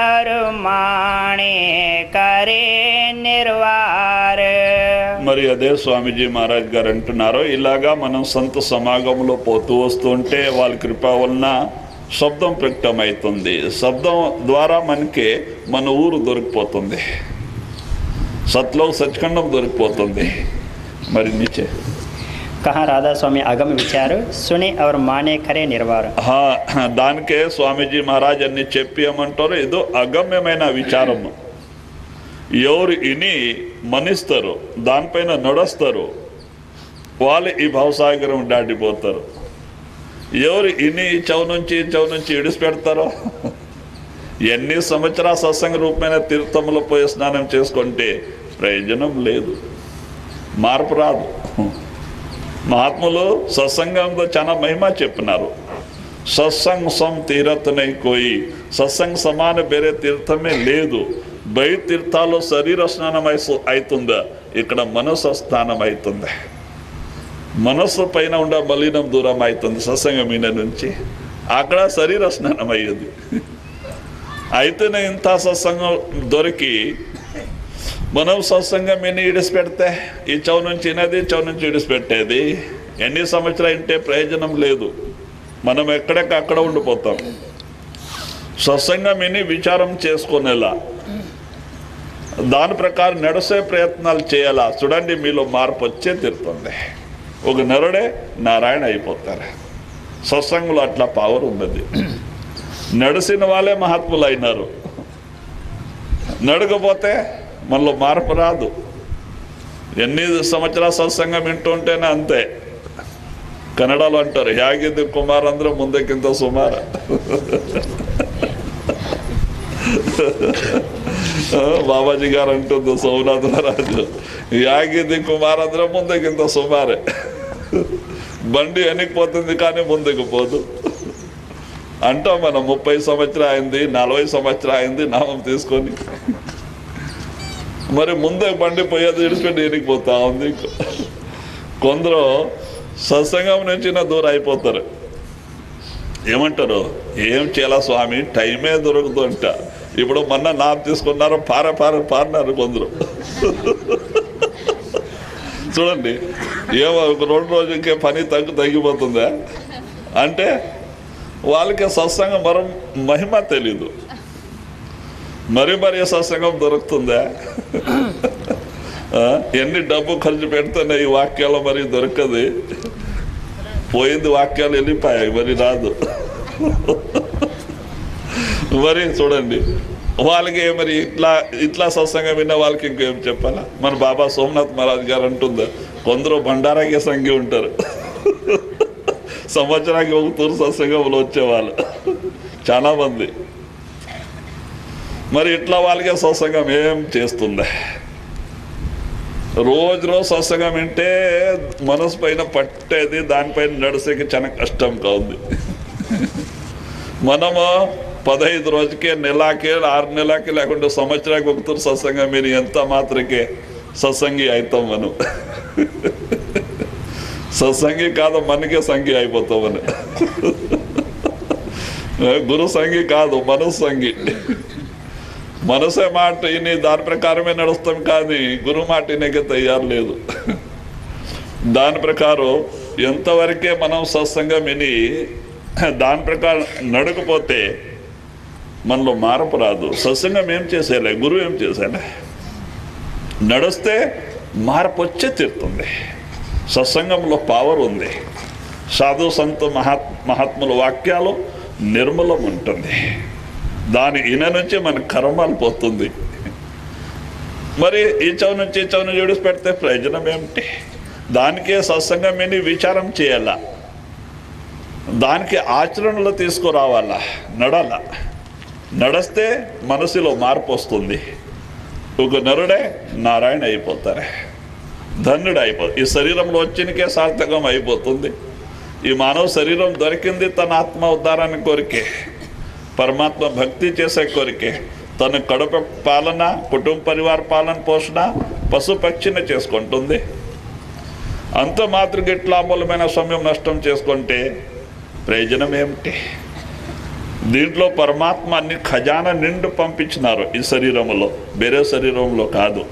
अरुमाणे करे నిర్వార. మరి అదే స్వామీజీ మహారాజ్ గారు అంటున్నారు, ఇలాగా మనం సంత సమాగంలో పోతూ వస్తుంటే వాళ్ళ కృప వలన శబ్దం ప్రకటమవుతుంది. శబ్దం ద్వారా మనకి మన ఊరు దొరికిపోతుంది, సత్లో సచ్ఖండం దొరికిపోతుంది. మరి నిచ్చే कहाँ राधा स्वामी अगम विचार सुने और माने करे निर्वार. దానికే స్వామీజీ మహారాజ్ అన్ని చెప్పి ఏమంటారు, ఏదో అగమ్యమైన విచారము. ఎవరు ఇని మనిస్తారు, దానిపైన నడుస్తారు, వాళ్ళు ఈ భవసాగరం దాటిపోతారు. ఎవరు ఇని చౌ నుంచి ఇడిచిపెడతారో, ఎన్ని సంవత్సరాల సత్సంగ రూపమైన తీర్థంలో పోయి స్నానం చేసుకుంటే ప్రయోజనం లేదు, మార్పు రాదు. మహాత్ములు సత్సంగంలో చాలా మహిమ చెప్పినారు. సత్సంగ్ సం తీరతనై కోయి, సత్సంగ్ సమాన వేరే తీర్థమే లేదు. బయట తీర్థాల్లో శరీర స్నానం అవుతుందా, ఇక్కడ మనసు స్నానం అవుతుంది. మనస్సు పైన ఉండే మలినం దూరం అవుతుంది సత్సంగం మీద నుంచి, అక్కడ శరీర స్నానం అయ్యేది. అయితేనే ఇంత సత్సంగం దొరికి మనం సత్సంగం ఎన్ని ఇడిచిపెడితే ఈ చౌ నుంచి ఇడిచిపెట్టేది ఎన్ని సంవత్సరాలు ఇంటే ప్రయోజనం లేదు. మనం ఎక్కడికక్కడ ఉండిపోతాం. సత్సంగం ఎన్ని విచారం చేసుకునేలా, దాని ప్రకారం నడిసే ప్రయత్నాలు చేయాలా. చూడండి, మీలో మార్పు వచ్చే తీరుతుంది. ఒక నరుడే నారాయణ అయిపోతారు. సత్సంగంలో అట్లా పవర్ ఉన్నది. నడిసిన వాళ్ళే మహాత్ములు అయినారు. నడకపోతే మనలో మార్పు రాదు. ఎన్ని సంవత్సరాల సత్సంగం వింటుంటేనే అంతే. ಕನ್ನಡలో ಅಂటారు ಹೇಗಿದ್ದು ಕುಮಾರ್ ಅಂದ್ರೆ ಮುಂದಕ್ಕಿಂತ ಸುಮಾರ. బాబాజీ గారు అంటుంది సోమనాథ రాజు, యాగిద్ది కుమార్ ಅಂದ್ರೆ ముందుకింత సుమారే. బండి వెనక్కిపోతుంది కానీ ముందుకు పోదు అంటాం మనం. 30 సంవత్సరం అయింది, 40 సంవత్సరం అయింది నామం తీసుకొని, మరి ముందే బండి పోయేది విడిచిపెట్టి వెనక్కిపోతా ఉంది. కొందరు సత్సంగం నుంచి దూరం అయిపోతారు. ఏమంటారు, ఏం చేయాల స్వామి టైమే దొరుకుతుంట. ఇప్పుడు మొన్న నామ తీసుకున్నారు, పారినారు కొందరు. చూడండి, ఏమో ఒక 2 రోజులకే పని తగ్గిపోతుందా అంటే వాళ్ళకి సత్సంగం మహిమ తెలీదు. మరి సత్సంగం దొరుకుతుందా? ఎన్ని డబ్బు ఖర్చు పెడుతున్నా ఈ వాక్యాలు మరి దొరకదు. పోయింది వాక్యాలు వెళ్ళిపోయాయి, మరి రాదు. మరి చూడండి, వాళ్ళకి మరి ఇట్లా సత్సంగం విన్న వాళ్ళకి ఇంకేం చెప్పాలా? మన బాబా సోమనాథ్ మహారాజ్ గారు అంటుందా, కొందరు బండారాకి సంగి ఉంటారు, సంవత్సరానికి ఒక తూరు సత్సంగంలో వచ్చేవాళ్ళు చాలా మంది. మరి ఇట్లా వాళ్ళకే సత్సంగం ఏం చేస్తుందా? రోజు సత్సంగం వింటే మనసు పైన పట్టేది, దానిపైన నడిసేకి చాలా కష్టంగా ఉంది. మనము 15 రోజుకే, నెలకి, 6 నెలకి, లేకుంటే సంవత్సరానికి ఒకతూరు సత్సంగం మీరు ఎంత మాత్రకే సత్సంగి అవుతాం మనం. సత్సంగి కాదు, మనకే సంగి అయిపోతాం మనం. గురు సంగి కాదు, మనసు సంగి. మనసే మాట విని దాని ప్రకారమే నడుస్తాం, కానీ గురువు మాట వినేకే తయారు లేదు. దాని ప్రకారం ఎంతవరకే మనం సత్సంగం విని దాని ప్రకారం నడకపోతే మనలో మార్పు రాదు. సత్సంగం ఏం చేసేలే, గురువు ఏం చేసేలే, నడిస్తే మార్పు వచ్చే తీరుతుంది. సత్సంగంలో పవర్ ఉంది. సాధు సంత మహాత్ముల వాక్యాలు నిర్మలం ఉంటుంది. దాని ఈయన నుంచి మన కర్మలు పోతుంది. మరి ఈ చౌ నుంచి ఈ చౌను జోడిసి పెడితే ప్రయోజనం ఏమిటి? దానికే సత్సంగం విని విచారం చేయాలా, దానికి ఆచరణలో తీసుకురావాలా, నడాలా. నడిస్తే మనసులో మార్పు వస్తుంది. ఒక నరుడే నారాయణ అయిపోతారు, ధన్యుడు అయిపోతుంది. ఈ శరీరంలో వచ్చినకే సార్థకం అయిపోతుంది. ఈ మానవ శరీరం దొరికింది తన ఆత్మ ఉద్ధారాన్ని కోరికే, పరమాత్మ భక్తి చేసే కోరికే. తన కడుపు పాలన, కుటుంబ పరివార పాలన, పోషణ పశుపక్షిని చేసుకుంటుంది. అంత మాత్రం ఇట్లా అమూలమైన సమయం నష్టం చేసుకుంటే ప్రయోజనం ఏమిటి? దీంట్లో పరమాత్మ అన్ని ఖజానా నిండు పంపించినారు ఈ శరీరంలో, వేరే శరీరంలో కాదు.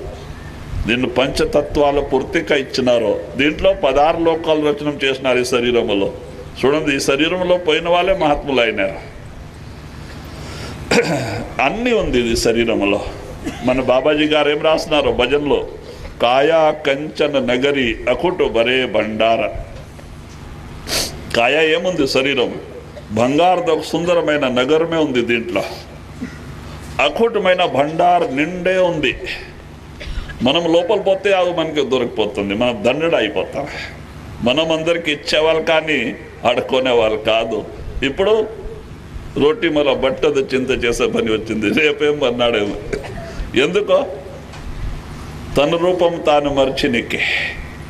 దీన్ని పంచతత్వాలు పూర్తిగా ఇచ్చినారు. దీంట్లో 16 లోకాలు రచన చేసినారు ఈ శరీరంలో. చూడండి, ఈ శరీరంలో పోయిన వాళ్ళే మహాత్ములు అయినారు. అన్నీ ఉంది ఇది శరీరంలో. మన బాబాజీ గారు ఏం రాస్తున్నారు భజనలో, కాయా కంచన నగరి అకుటు బరే బండార. కాయ ఏముంది? శరీరం బంగారుతో సుందరమైన నగరమే ఉంది. దీంట్లో అకుటమైన భండార్ నిండే ఉంది. మనం లోపల పోతే అది మనకి దొరికిపోతుంది, మనం దండడ అయిపోతాం. మనం అందరికి ఇచ్చేవాళ్ళు కానీ ఆడుకునే వాళ్ళు కాదు. ఇప్పుడు రోటీ మన బట్టది చింత చేసే పని వచ్చింది, రేపేం అన్నాడేమో. ఎందుకో తన రూపం తాను మర్చినికే,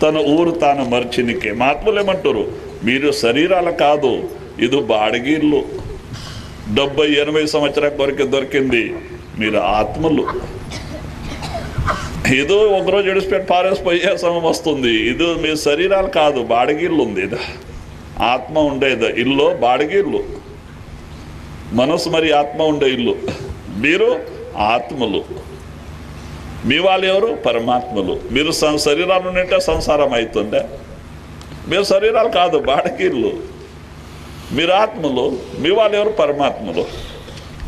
తన ఊరు తాను మర్చినికే. మహాత్ములు ఏమంటారు, మీరు శరీరాలు కాదు, ఇది బాడిగిళ్ళు. 70-80 సంవత్సరాల కొరకు దొరికింది, మీరు ఆత్మలు. ఇది ఒకరోజు విడిచిపెట్టి పారేసిపోయే సమయం వస్తుంది. ఇది మీ శరీరాలు కాదు, బాడిగిళ్ళు ఉంది. ఇది ఆత్మ ఉండేది ఇల్లు, బాడిగిళ్ళు. మనసు మరి ఆత్మ ఉండే ఇల్లు. మీరు ఆత్మలు, మీ వాళ్ళు ఎవరు? పరమాత్మలు. మీరు శరీరాలు ఉంటే సంసారం అవుతుండే. మీరు శరీరాలు కాదు, బాడిగిళ్ళు. మీరు ఆత్మలు, మీ వాళ్ళు ఎవరు? పరమాత్మలు.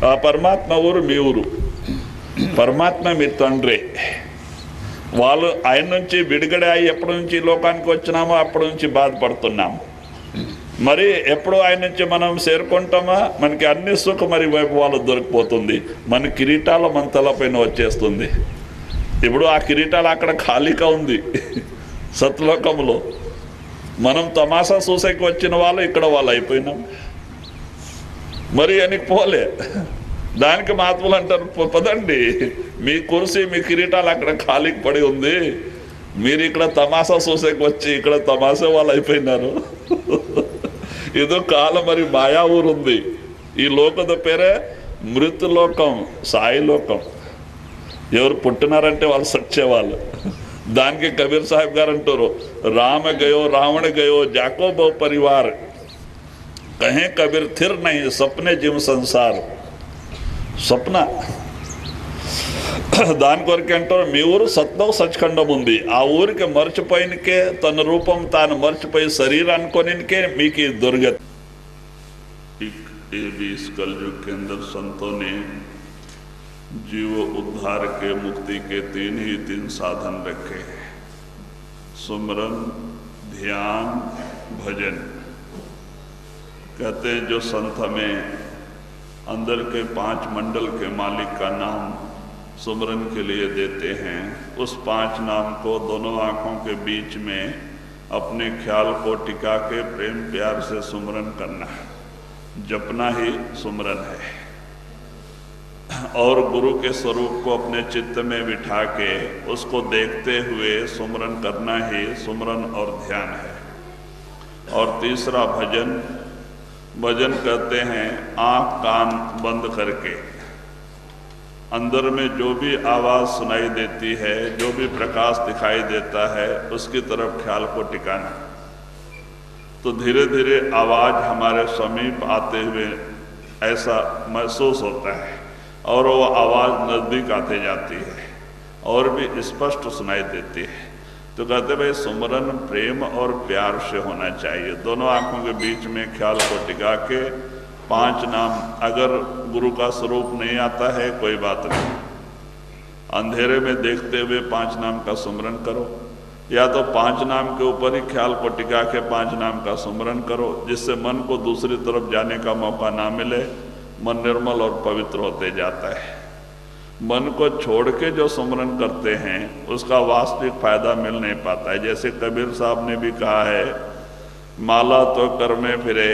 ఆ పరమాత్మ ఊరు మీ ఊరు. పరమాత్మ మీ తండ్రి. వాళ్ళు ఆయన నుంచి విడుగడే అయ్యి ఎప్పటి నుంచి లోకానికి వచ్చినామో అప్పటి నుంచి బాధపడుతున్నాము. మరి ఎప్పుడు ఆయన నుంచి మనం చేరుకుంటామా, మనకి అన్ని సుఖం మరి వైపు వాళ్ళు దొరికిపోతుంది. మన కిరీటాలు మన తలపైన వచ్చేస్తుంది. ఇప్పుడు ఆ కిరీటాలు అక్కడ ఖాళీగా ఉంది సత్లోకంలో. మనం తమాషా చూసేకి వచ్చిన వాళ్ళు ఇక్కడ వాళ్ళు అయిపోయినాం, మరి వెనక్కి పోలే. దానికి మహాత్ములు అంటారు, పదండి, మీ కుర్సీ మీ కిరీటాలు అక్కడ ఖాళీకి పడి ఉంది, మీరు ఇక్కడ తమాషా చూసేకి వచ్చి ఇక్కడ తమాషా వాళ్ళు అయిపోయినారు. ఇదో కాలం మరి మాయా ఊరు ఉంది. ఈ లోకದ పేరే మృత్యులోకం, సాయిలోకం. ఎవరు పుట్టినారంటే వాళ్ళు సచ్చేవాళ్ళు. దానికి కబీర్ సాహెబ్ గారు అంటారు, రామ గయో రావణ గయో జాకో బహు పరివార్, కహే కబీర్ థిర్ నహీ సప్నే జీవ సంసార్. స్వప్న. దాని కొరకే అంటారు, మీ ఊరు సత్వం సచ్ఖండం ఉంది, ఆ ఊరికి మర్చిపోయినకే, తన రూపం తాను మర్చిపోయి శరీరం అనుకోనికే మీకు ఈ దుర్గతి. इस कलयुग के अंदर संतों ने जीव उद्धार के, मुक्ति के तीन साधन रखे हैं, सुमरन, ध्यान, भजन। कहते हैं जो संत हमें अंदर के 5 मंडल के मालिक का नाम सुमरन के लिए देते हैं, उस 5 नाम को दोनों आँखों के बीच में अपने ख्याल को टिका के प्रेम प्यार से सुमरन करना है, जपना ही सुमरन है। और गुरु के स्वरूप को अपने चित्त में बिठा के उसको देखते हुए सुमरन करना ही सुमरन और ध्यान है। और तीसरा भजन। भजन कहते हैं आँख कान बंद करके अंदर में जो भी आवाज़ सुनाई देती है, जो भी प्रकाश दिखाई देता है, उसकी तरफ ख्याल को टिकाना। तो धीरे धीरे आवाज़ हमारे समीप आते हुए ऐसा महसूस होता है और वो आवाज़ नज़दीक आते जाती है और भी स्पष्ट सुनाई देती है। तो कहते भाई सुमरन प्रेम और प्यार से होना चाहिए। दोनों आँखों के बीच में ख्याल को टिका के 5 नाम, अगर गुरु का स्वरूप नहीं आता है कोई बात नहीं, अंधेरे में देखते हुए 5 नाम का सुमरन करो, या तो 5 नाम के ऊपर ही ख्याल को टिका के 5 नाम का सुमरन करो, जिससे मन को दूसरी तरफ जाने का मौका ना मिले, मन निर्मल और पवित्र होते जाता है। मन को छोड़ के जो सुमरन करते हैं उसका वास्तविक फायदा मिल नहीं पाता है। जैसे कबीर साहब ने भी कहा है, माला तो कर में फिरे,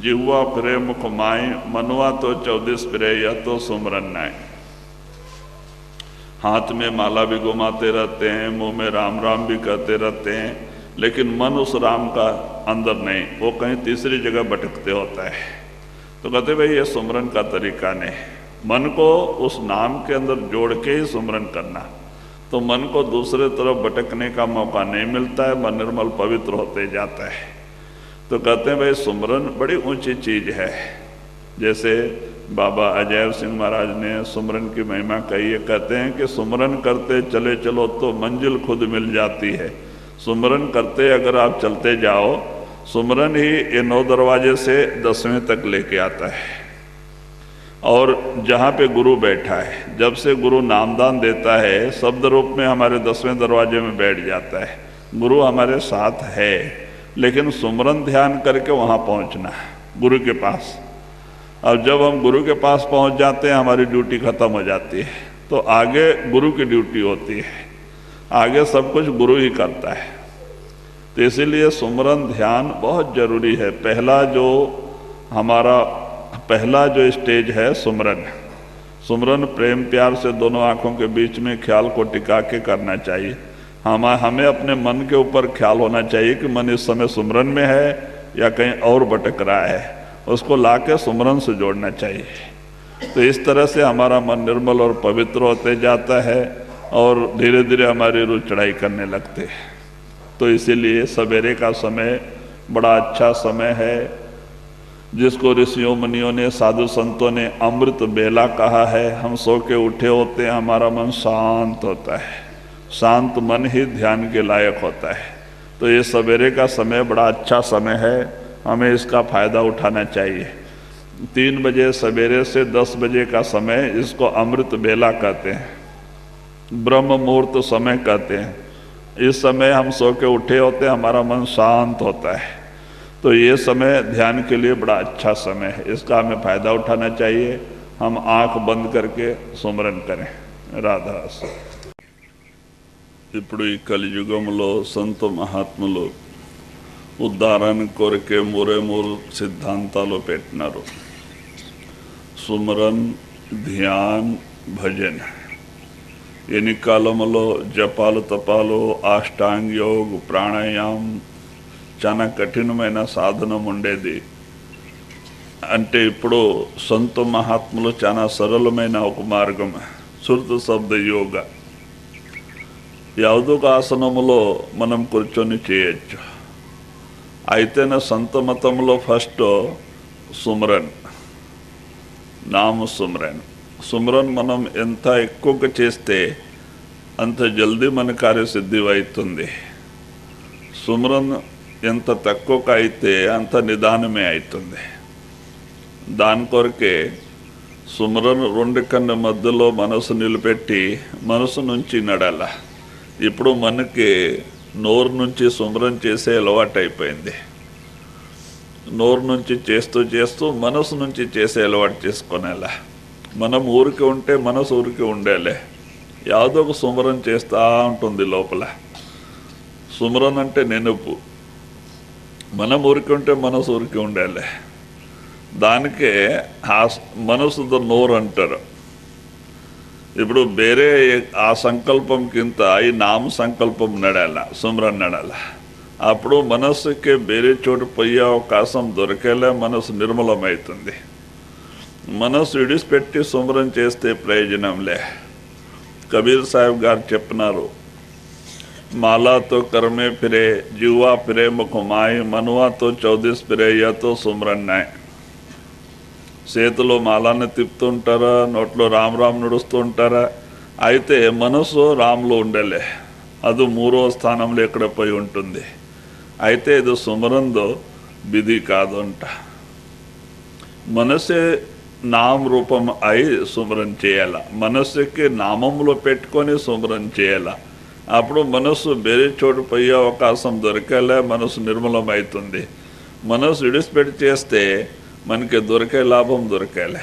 जिह्वा फिरे मुख माई, मनुआ तो 24 फिरे, यह तो सुमरन नाय। हाथ में माला भी घुमाते रहते हैं, मुंह में राम राम भी कहते रहते हैं, लेकिन मन उस राम का अंदर नहीं, वो कहीं तीसरी जगह भटकते होता है। तो कहते भाई ये सुमरन का तरीका नहीं, मन को उस नाम के अंदर जोड़ के ही सुमरन करना, तो मन को दूसरे तरफ भटकने का मौका नहीं मिलता है, मन निर्मल पवित्र होते जाता है। तो कहते हैं भाई सुमरन बड़ी ऊंची चीज़ है। जैसे बाबा अजय सिंह महाराज ने सुमरन की महिमा कही है, कहते हैं कि सुमरन करते चले चलो तो मंजिल खुद मिल जाती है। सुमरन करते अगर आप चलते जाओ, सुमरन ही ये 9 दरवाजे से 10वें तक लेके आता है। और जहाँ पे गुरु बैठा है, जब से गुरु नामदान देता है, शब्द रूप में हमारे 10वें दरवाजे में बैठ जाता है। गुरु हमारे साथ है, लेकिन सुमरन ध्यान करके वहाँ पहुँचना है गुरु के पास। अब जब हम गुरु के पास पहुंच जाते हैं, हमारी ड्यूटी खत्म हो जाती है, तो आगे गुरु की ड्यूटी होती है, आगे सब कुछ गुरु ही करता है। तो इसीलिए सुमरन ध्यान बहुत जरूरी है। पहला जो स्टेज है सुमरन। सुमरन प्रेम प्यार से दोनों आँखों के बीच में ख्याल को टिका के करना चाहिए। हमें अपने मन के ऊपर ख्याल होना चाहिए कि मन इस समय सुमरन में है या कहीं और भटक रहा है, उसको लाके सुमरन से जोड़ना चाहिए। तो इस तरह से हमारा मन निर्मल और पवित्र होते जाता है और धीरे धीरे हमारी रूह चढ़ाई करने लगते हैं। तो इसीलिए सवेरे का समय बड़ा अच्छा समय है, जिसको ऋषियों मुनियों ने, साधु संतों ने अमृत बेला कहा है। हम सो के उठे होते हैं, हमारा मन शांत होता है, शांत मन ही ध्यान के लायक होता है। तो ये सवेरे का समय बड़ा अच्छा समय है, हमें इसका फ़ायदा उठाना चाहिए। 3 बजे सवेरे से 10 बजे का समय, इसको अमृत बेला कहते हैं, ब्रह्म मुहूर्त समय कहते हैं। इस समय हम सो के उठे होते हैं, हमारा मन शांत होता है। तो ये समय ध्यान के लिए बड़ा अच्छा समय है, इसका हमें फ़ायदा उठाना चाहिए। हम आँख बंद करके सुमरन करें। राधा। ఇప్పుడు ఈ కలియుగంలో సంత మహాత్ములు ఉద్ధారానికి కొరకే మూడు సిద్ధాంతాలు పెట్టినారు. సుమరన్, ధ్యాన్, భజన్. ఎన్ని కాలంలో జపాలు తపాలు, అష్టాంగ యోగ్, ప్రాణాయామం చాలా కఠినమైన సాధనం ఉండేది. అంటే ఇప్పుడు సొంత మహాత్ములు చాలా సరళమైన ఒక మార్గం, శృత శబ్ద యోగ. ಯಾವುದೋ ఆసనములో మనం కూర్చొని చేయొచ్చు. అయితేనే సంత మతంలో ఫస్ట్ సుమరన్, నామ సుమరన్. సుమరన్ మనం ఎంత ఎక్కువగా చేస్తే అంత జల్దీ మన కార్యసిద్ధి అవుతుంది. సుమరన్ ఎంత తక్కువగా అయితే అంత నిదానమే అవుతుంది. దాని కొరకే సుమరన్ రెండు కన్ను మధ్యలో మనసు నిలబెట్టి మనసు నుంచి నడాల. ఇప్పుడు మనకి నోరు నుంచి సుమరన్ చేసే అలవాటు అయిపోయింది. నోరు నుంచి చేస్తూ చేస్తూ మనసు నుంచి చేసే అలవాటు చేసుకునేలా. మనం ఊరికి ఉంటే మనసు ఊరికి ఉండేలే, ಯಾವುದೋ ఒక సుమరన్ చేస్తూ ఉంటుంది లోపల. సుమరన్ అంటే నెనపు. మనం ఊరికి ఉంటే మనసు ఊరికి ఉండాలి. దానికే ఆ మనసుతో నోరు అంటారు. ఇప్పుడు ಬೇರೆ ఆ సంకల్పంకింత ఈ నామ సంకల్పం నడాల, సుమరన్ నడాల. అప్పుడు మనస్సుకి ಬೇರೆ చోటు పోయే అవకాశం దొరికేలా మనసు నిర్మలమవుతుంది. మనసు విడిచిపెట్టి సుమరన్ చేస్తే ప్రయోజనంలే. కబీర్ సాహెబ్ గారు చెప్పినారు, మాలాతో కర్మే ఫిరే, జీవా ఫిరే ముఖమాయి, మనువాతో 24 ఫిరే, యాతో సుమరన్ నాయ్. చేతిలో మాలాన్ని తిప్పుతూ ఉంటారా, నోట్లో రామ్ రామ్ నడుస్తూ ఉంటారా, అయితే మనసు రామ్లో ఉండలే. అది 3వ స్థానంలో ఎక్కడ పోయి ఉంటుంది. అయితే ఇది సుమరందో విధి కాదు అంట. మనసే నామ రూపం అయి సుమరన్ చేయాల. మనస్సుకి నామంలో పెట్టుకొని సుమరన్ చేయాల. అప్పుడు మనసు ಬೇರೆ చోటు పోయే అవకాశం దొరికేలా మనసు నిర్మలమవుతుంది. మనసు విడిచిపెట్టి చేస్తే మనకి దొరికే లాభం దొరికేలే.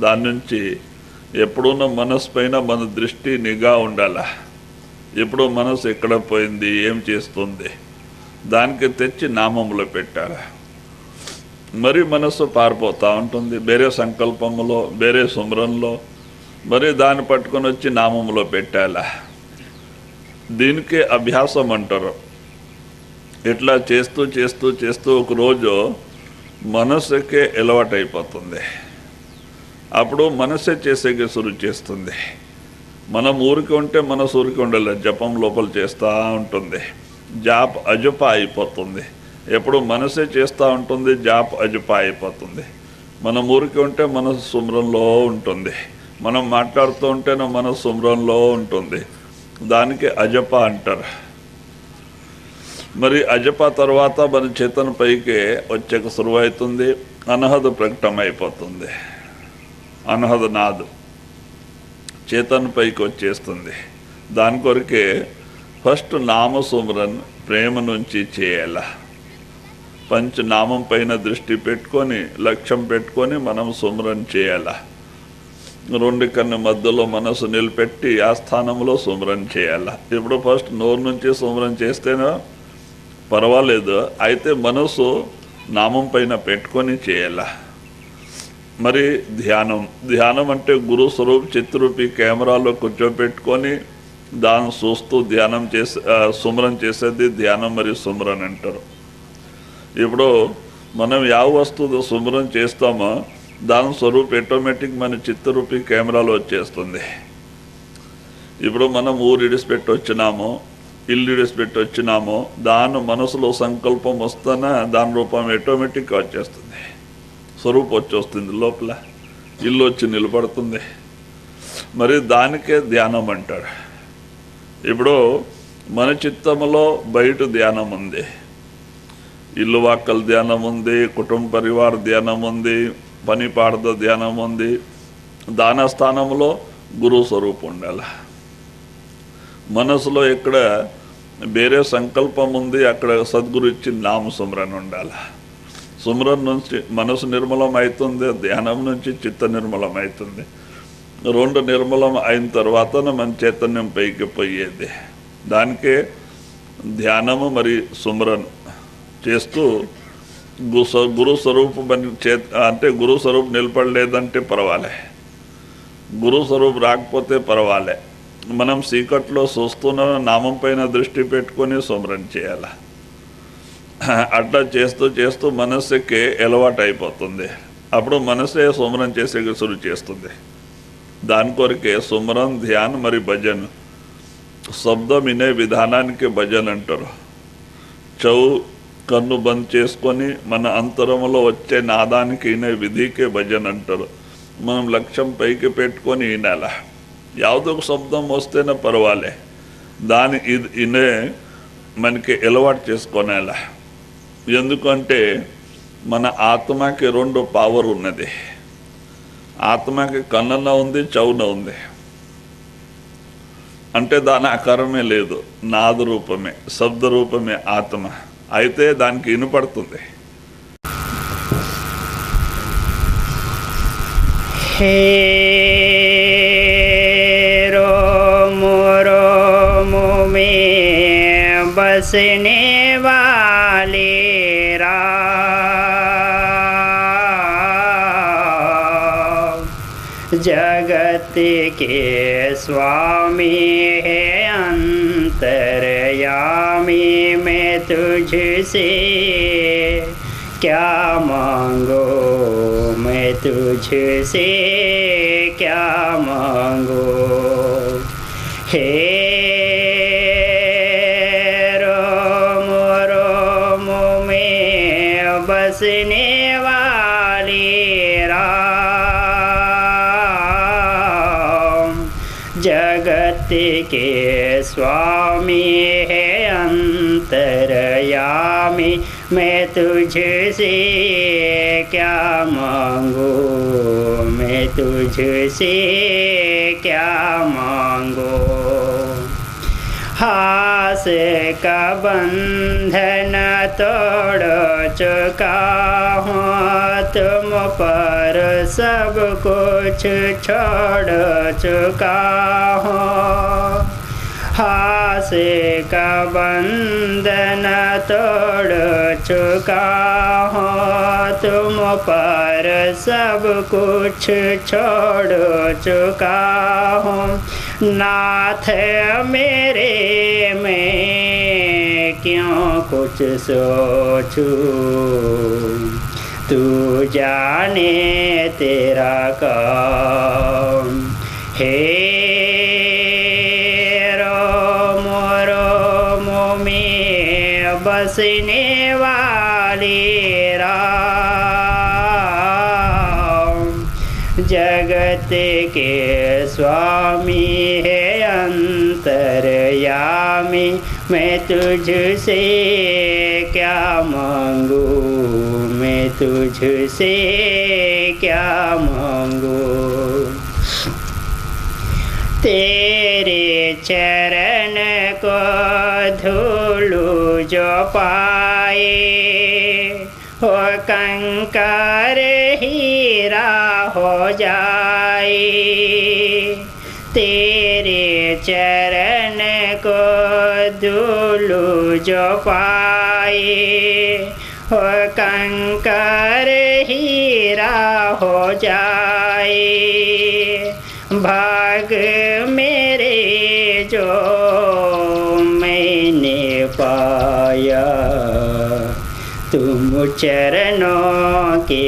దాని నుంచి ఎప్పుడున్న మనసు పైన మన దృష్టి నిఘా ఉండాల. ఎప్పుడు మనసు ఎక్కడ పోయింది, ఏం చేస్తుంది, దానికి తెచ్చి నామంలో పెట్టాలి. మరి మనసు పారిపోతూ ఉంటుంది వేరే సంకల్పంలో, వేరే సుమరంలో. మరి దాన్ని పట్టుకొని వచ్చి నామంలో పెట్టాలా. దీనికి అభ్యాసం అంటారు. ఇట్లా చేస్తూ చేస్తూ చేస్తూ ఒకరోజు మనసుకే అలవాటు అయిపోతుంది. అప్పుడు మనసే చేసేకి శురు చేస్తుంది. మనం ఊరికి ఉంటే మనసు ఊరికి ఉండాలి, జపం లోపల చేస్తూ ఉంటుంది. జాప్ అజప అయిపోతుంది. ఎప్పుడు మనసే చేస్తూ ఉంటుంది, జాప్ అజప అయిపోతుంది. మనం ఊరికి ఉంటే మనసు సుమరంలో ఉంటుంది. మనం మాట్లాడుతూ ఉంటేనే మనసు సుమరంలో ఉంటుంది. దానికి అజప అంటారు. మరి అజప తర్వాత మన చేతన పైకి వచ్చేక శురువవుతుంది. అనహద ప్రకటమైపోతుంది. అనహద నాదు చేతన పైకి వచ్చేస్తుంది. దాని కొరకే ఫస్ట్ నామ సుమరన్ ప్రేమ నుంచి చేయాల. పంచనామం పైన దృష్టి పెట్టుకొని, లక్ష్యం పెట్టుకొని మనం సుమరన్ చేయాల. రెండు కన్ను మధ్యలో మనసు నిలబెట్టి ఆ స్థానంలో సుమరన్ చేయాల. ఇప్పుడు ఫస్ట్ నోరు నుంచి సుమరన్ చేస్తేనే పర్వాలేదు. అయితే మనసు నామం పైన పెట్టుకొని చేయాల. మరి ధ్యానం అంటే గురు స్వరూప్ చిత్రూపి కెమెరాలో కూర్చోబెట్టుకొని దాన్ని చూస్తూ ధ్యానం చేసే సుమరన్ చేసేది ధ్యానం మరియు సుమరన్ అంటారు. ఇప్పుడు మనం ಯಾವ వస్తువు సుమరన్ చేస్తామో దాని స్వరూప్ ఆటోమేటిక్ మన చిత్తరూపి కెమెరాలో వచ్చేస్తుంది. ఇప్పుడు మనం ఊరు ఇడిచిపెట్టి వచ్చినామో, ఇల్లు ఇడిచిపెట్టి వచ్చినామో, దాని మనసులో సంకల్పం వస్తానే దాని రూపం ఆటోమేటిక్గా వచ్చేస్తుంది. స్వరూపం వచ్చేస్తుంది లోపల, ఇల్లు వచ్చి నిలబడుతుంది. మరి దానికే ధ్యానం అంటారు. ఇప్పుడు మన చిత్తములో బయట ధ్యానం ఉంది, ఇల్లు వాక్కల ధ్యానం ఉంది, కుటుంబ పరివార ధ్యానం ఉంది, పని పాడద ధ్యానం ఉంది. దాన స్థానంలో గురు స్వరూపం ఉండాలి. మనసులో ఎక్కడ వేరే సంకల్పం ఉంది అక్కడ సద్గురు ఇచ్చిన నామ సుమరన్ ఉండాలి. సుమరన్ నుంచి మనసు నిర్మలం అవుతుంది, ధ్యానం నుంచి చిత్త నిర్మలం అవుతుంది. రెండు నిర్మలం అయిన తర్వాత మన చైతన్యం పైకి పోయేది. దానికే ధ్యానము మరి సుమరన్ చేస్తూ గురు స్వరూపం అంటే గురు స్వరూపం నిలబడలేదంటే పర్వాలే, గురు స్వరూపం రాకపోతే పర్వాలే, మనం చీకట్లో చూస్తున్న నామం పైన దృష్టి పెట్టుకొని స్మరణ చేయాలి. అట్లా చేస్తూ చేస్తూ మనస్సుకి అలవాటు అయిపోతుంది. అప్పుడు మనసే స్మరణ చేసే శురు చేస్తుంది. దాని కొరకే స్మరణ, ధ్యాన్ మరి భజన్, శబ్దం వినే విధానానికి భజన్ అంటారు. కన్ను బంద్ చేసుకొని మన అంతరంలో వచ్చే నాదానికి వినే విధికే భజన్ అంటారు. మనం లక్ష్యం పైకి పెట్టుకొని వినాల. ಯಾವುದೋ శబ్దం వస్తేనే పర్వాలే, దాని వినే మనకి అలవాటు చేసుకోనేలా. ఎందుకంటే మన ఆత్మకి రెండు పవర్ ఉన్నది. ఆత్మకి కన్నున ఉంది, చెవున ఉంది. అంటే దాని ఆకారమే లేదు, నాద రూపమే, శబ్ద రూపమే ఆత్మ. అయితే దానికి వినపడుతుంది. हे रोमो रोमो में बसने वाले राम, जगत के स्वामी है अंतर्यामी, मैं तुझसे क्या मांगो, मैं तुझसे क्या मांगो। हे रोम रोम में बसने वाले राम, जगत के स्वामी है अंतर्यामी, मैं तुझसे क्या मांगू, मैं तुझसे क्या मांगू। हास का बंधन तोड़ चुका हूँ, तुम पर सब कुछ छोड़ चुका हूँ। हास का बंधन तोड़ चुका हूँ, तुम पर सब कुछ छोड़ चुका हूँ। नाथ मेरे मैं क्यों कुछ सोचूं, तू जाने तेरा काम। हे बसने वाले राम, जगत के स्वामी है अंतर्यामी, मैं तुझसे क्या मांगू, मैं तुझसे क्या मांगू। तेरे चरण को धूलू जो पाए, हो कंकर हीरा हो जाए। तेरे चरण को धूलू जो पाए, हो कंकर हीरा हो जाए। भाग मेरे जो मैंने पाया, तुम चरणों के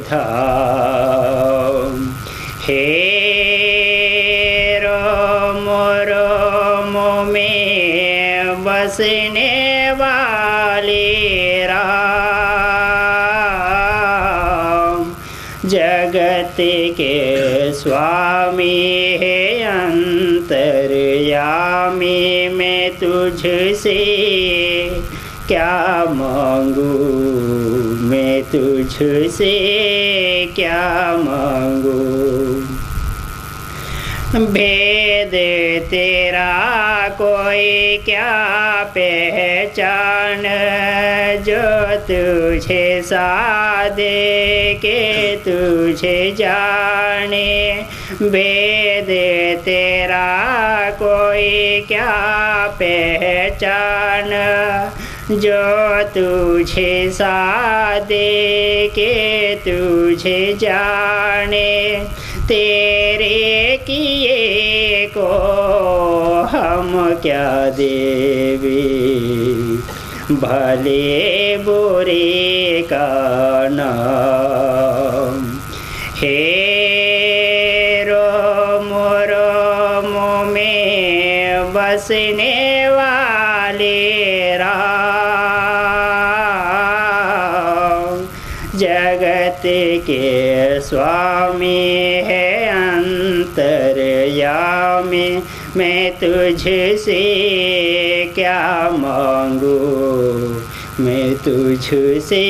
धाम। हे रोम रोम में बसने वाले राम, जगत के स्वामी है अंतर्यामी, मैं तुझसे क्या मांगू, मैं तुझसे क्या मांगू। भेद तेरा कोई क्या पहचान, जो तुझे सादे के तुझे जाने। भेद तेरा कोई क्या पहचान, जो तुझे सादे के तुझे जाने, तेरे किए को हम क्या देवे, भले बुरे का नाम। हे रोम रोम में बसने वाले राम, जगत के स्वामी है अंतर्यामी, मैं तुझसे क्या मांगू, मैं तुझसे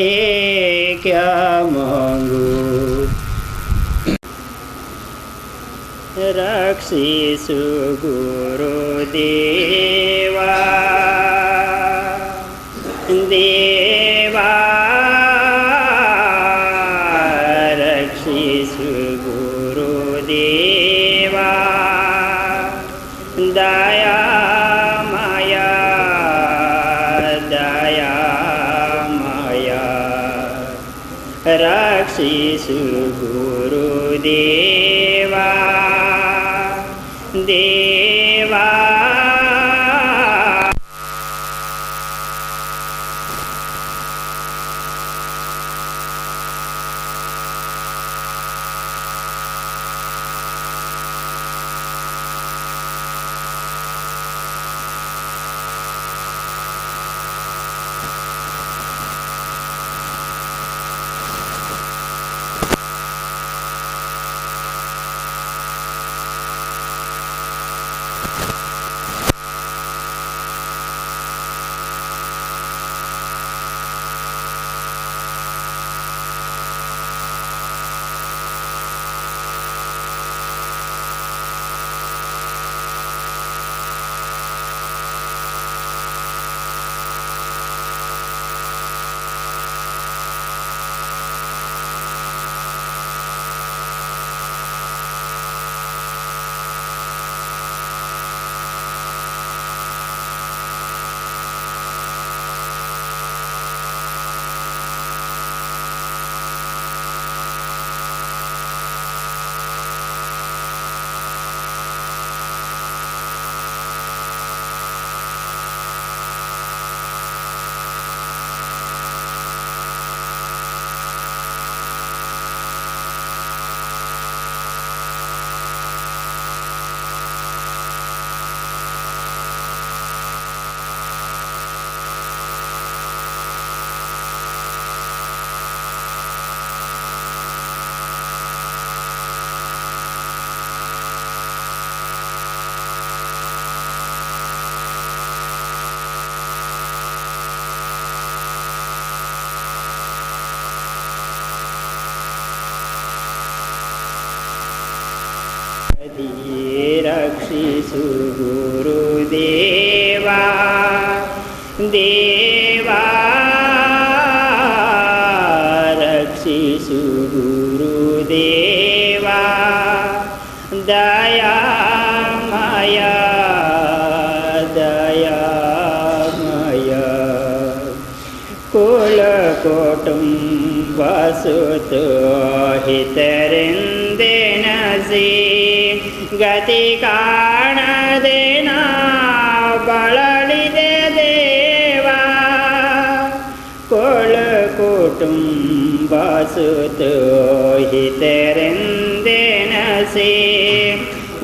क्या मांगू। रक्षिसु गुरुदेवा देवा, रक्षिसु गुरुदेवा, दया माया दया माया, रक्षिसु गुरुदेवा देवा। रक्षिसु गुरुदेवा देवा, रक्षिसु गुरुदेवा, दया माया दया माया, कुल कुटुंब सुत हितरिंदेन से, गति काण देना ಬಳಲಿದೆ ದೇವ, ಕುಲ ಕುಟುಂಬ ಸುತ ಹಿತರೆಂದೆನಸಿ,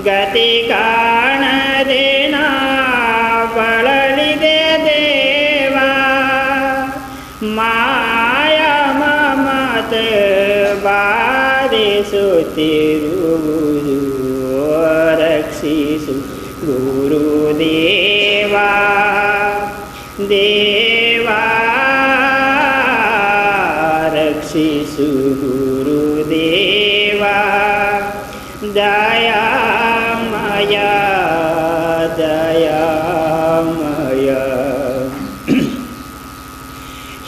ಗತಿ ಕಾಣದೆ ನಾ ಬಳಲಿದೆ ದೇವ, ಮಾಯಾ ಮಮತ ಬಾಧಿಸುತ್ತಿರುವುದು, ರಕ್ಷಿಸು ಗುರುದೇವಾ ದೇವಾ, ರಕ್ಷಿಸು ಗುರುದೇವಾ, ದಯಾಮಯ ದಯಾಮಯ,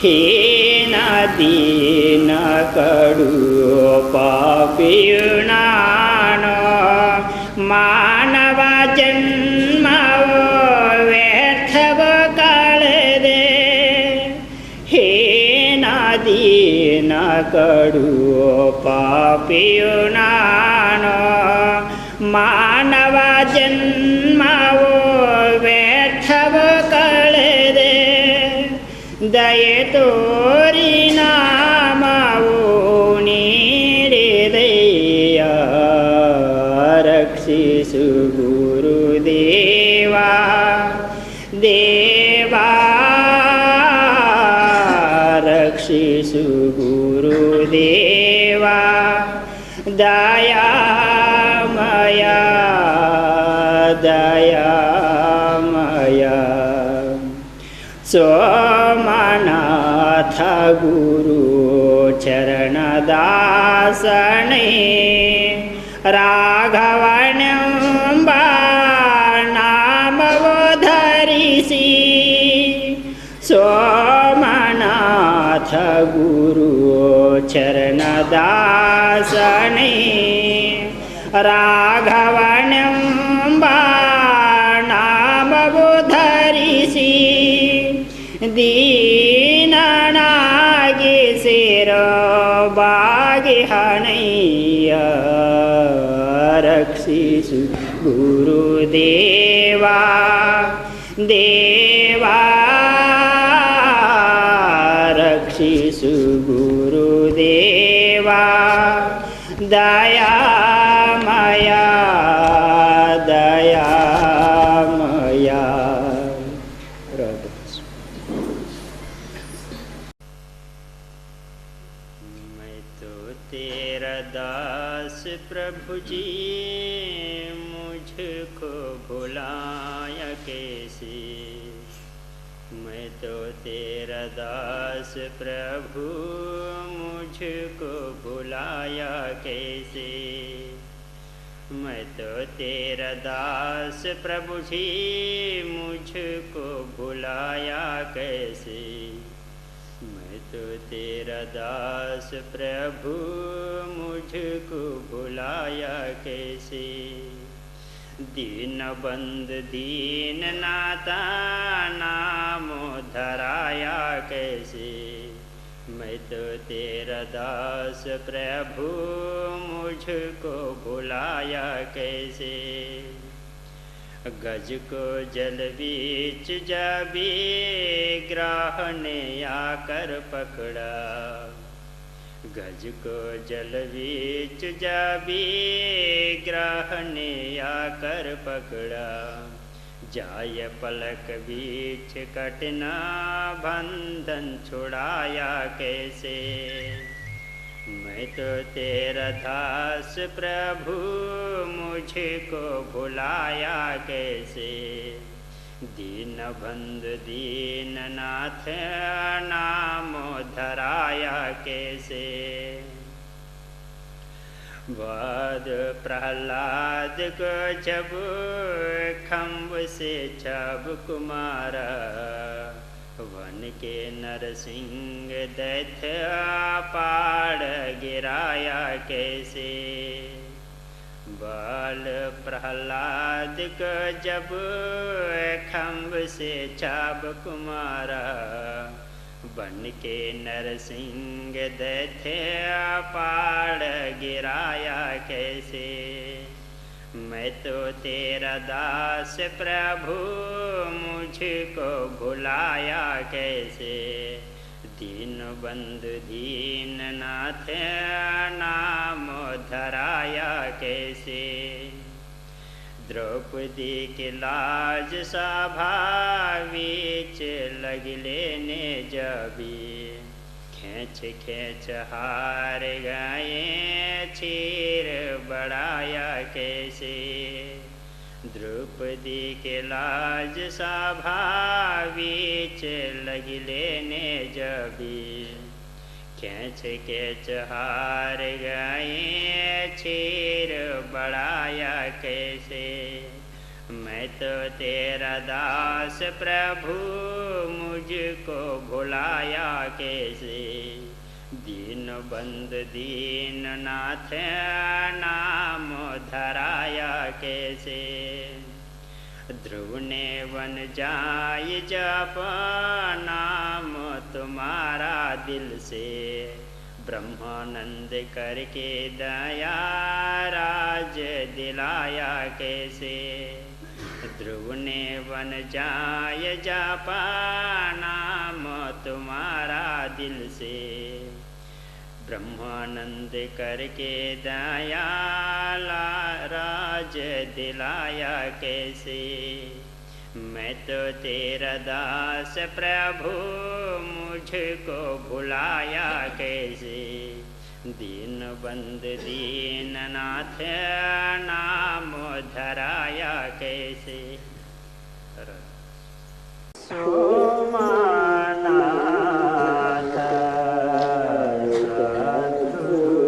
ಹೀನ ದೀನ ಕಡು ಪಾಪಿಯು ನಾನು, ಮಾನವ ಜನ್ಮವೋ ವ್ಯರ್ಥವ ಕಳೆದೆ, दीन कड़ुओ पापियो नानो मानव जन्मवो व्यर्थव कळे दे दये तोरी नामवो नीरिदया रक्षिसु गुरुदेवा देवा रक्षिसु गुरुदेवा दयामया दयामया सोमनाथ गुरु चरणदासने राघवण्यम्बा नामवो धरिसि सोमनाथ गुरु चरणदासने राघवण्यम्बा नामवो धरिसि दीननागे सिर बागे हनैया रक्षिसु गुरुदेवा देवा रक्षिसु गुरुदेवा दयामया दयामया। मैं तो तेरा दास प्रभु जी मुझको भुलाया कैसे मैं तो तेरा दास प्रभु मुझको भुलाया कैसे मैं तो तेरा दास प्रभु जी मुझको भुलाया कैसे मैं तो तेरा दास प्रभु मुझको भुलाया कैसे दीन बंद दीन नाता नामो धराया कैसे मैं तो तेरा दास प्रभु मुझको भुलाया कैसे गज को जल बीच जाबी ग्राह ने आकर पकड़ा गज को जल बीच जाबी ग्राह ने आकर पकड़ा जाय पलक बीच कटना बंधन छुड़ाया कैसे मैं तो तेरा दास प्रभु मुझको भुलाया कैसे दीन बंधु दीन नाथ नामो धराया कैसे वाद प्रहलाद को जब खम्भ से चाबुक मारा वन के नरसिंह दैत्य पाड़ गिराया कैसे बाल प्रहलाद को जब खम्भ से चाबुक मारा बन के नरसिंह दैत्य पाड़ गिराया कैसे मैं तो तेरा दास प्रभु मुझको भुलाया कैसे दीन बंधु दीन नाथ नाम धराया कैसे द्रौपदी के लाज सभा बीच लग लेने जबी खेच खेच हार गए चीर बढ़ाया कैसे द्रौपदी के लाज सभा बीच लग लेने जबी खेच खेच हार गए चीर बढ़ाया कैसे मैं तो तेरा दास प्रभु मुझको भुलाया कैसे दीन बंधु दीन नाथ नाम धराया कैसे ध्रुव ने वन जाय जप नाम तुम्हारा दिल से ब्रह्मानंद करके दया राज दिलाया कैसे। ध्रुव ने वन जाय जापा नाम तुम्हारा दिल से ब्रह्मानंद करके दया राज दिलाया कैसे। मैं तो तेरा दास प्रभु मुझको भुलाया कैसे। दीन बंद दीननाथ नाम धराया कैसे। सोमनाथ सद्गुरुदेवा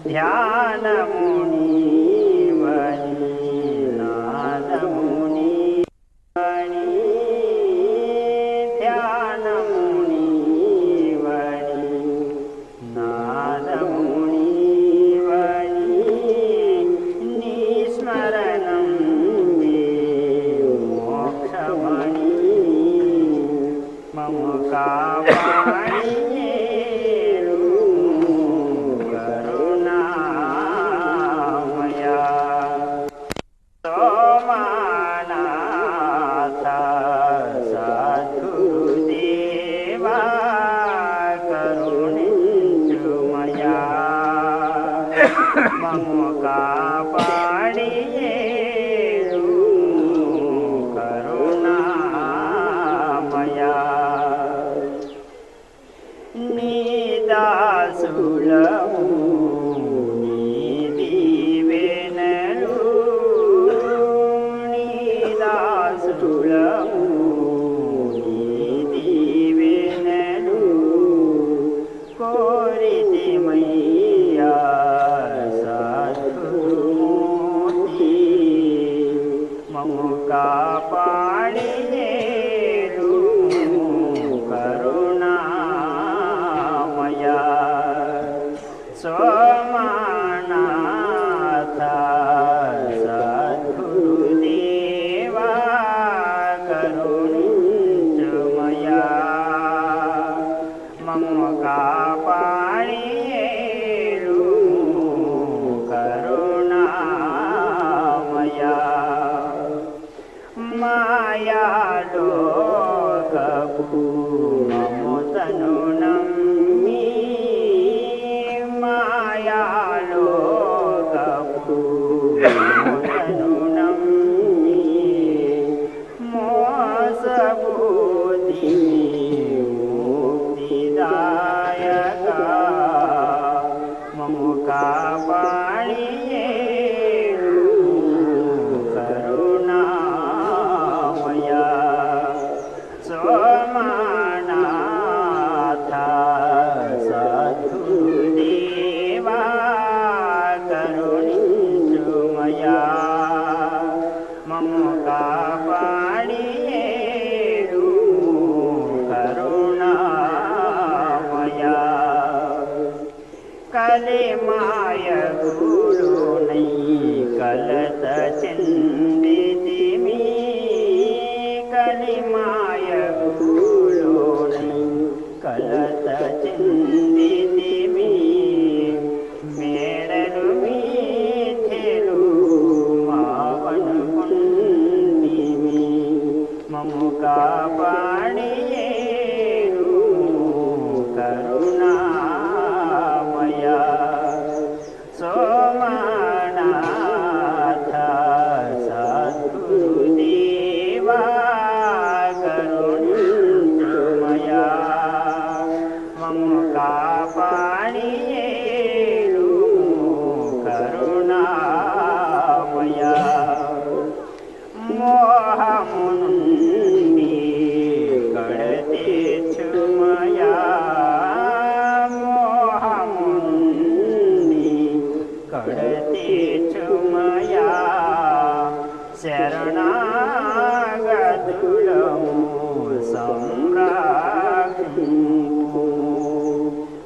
ध्यान मुनि वनी नाद मुनि वनी ध्यान मुनि वनी नाद मुनि वनी निस्मरणं मे मोक्षमणि मम कापाणि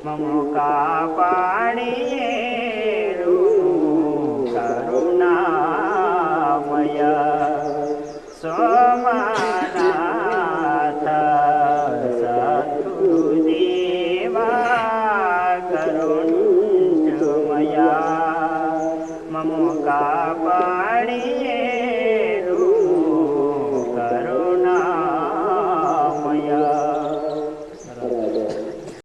మము కాపాడియేరు కరుణామయ సోమనాథ సద్గురుదేవా కరుణామయ మము కాపాడియేరు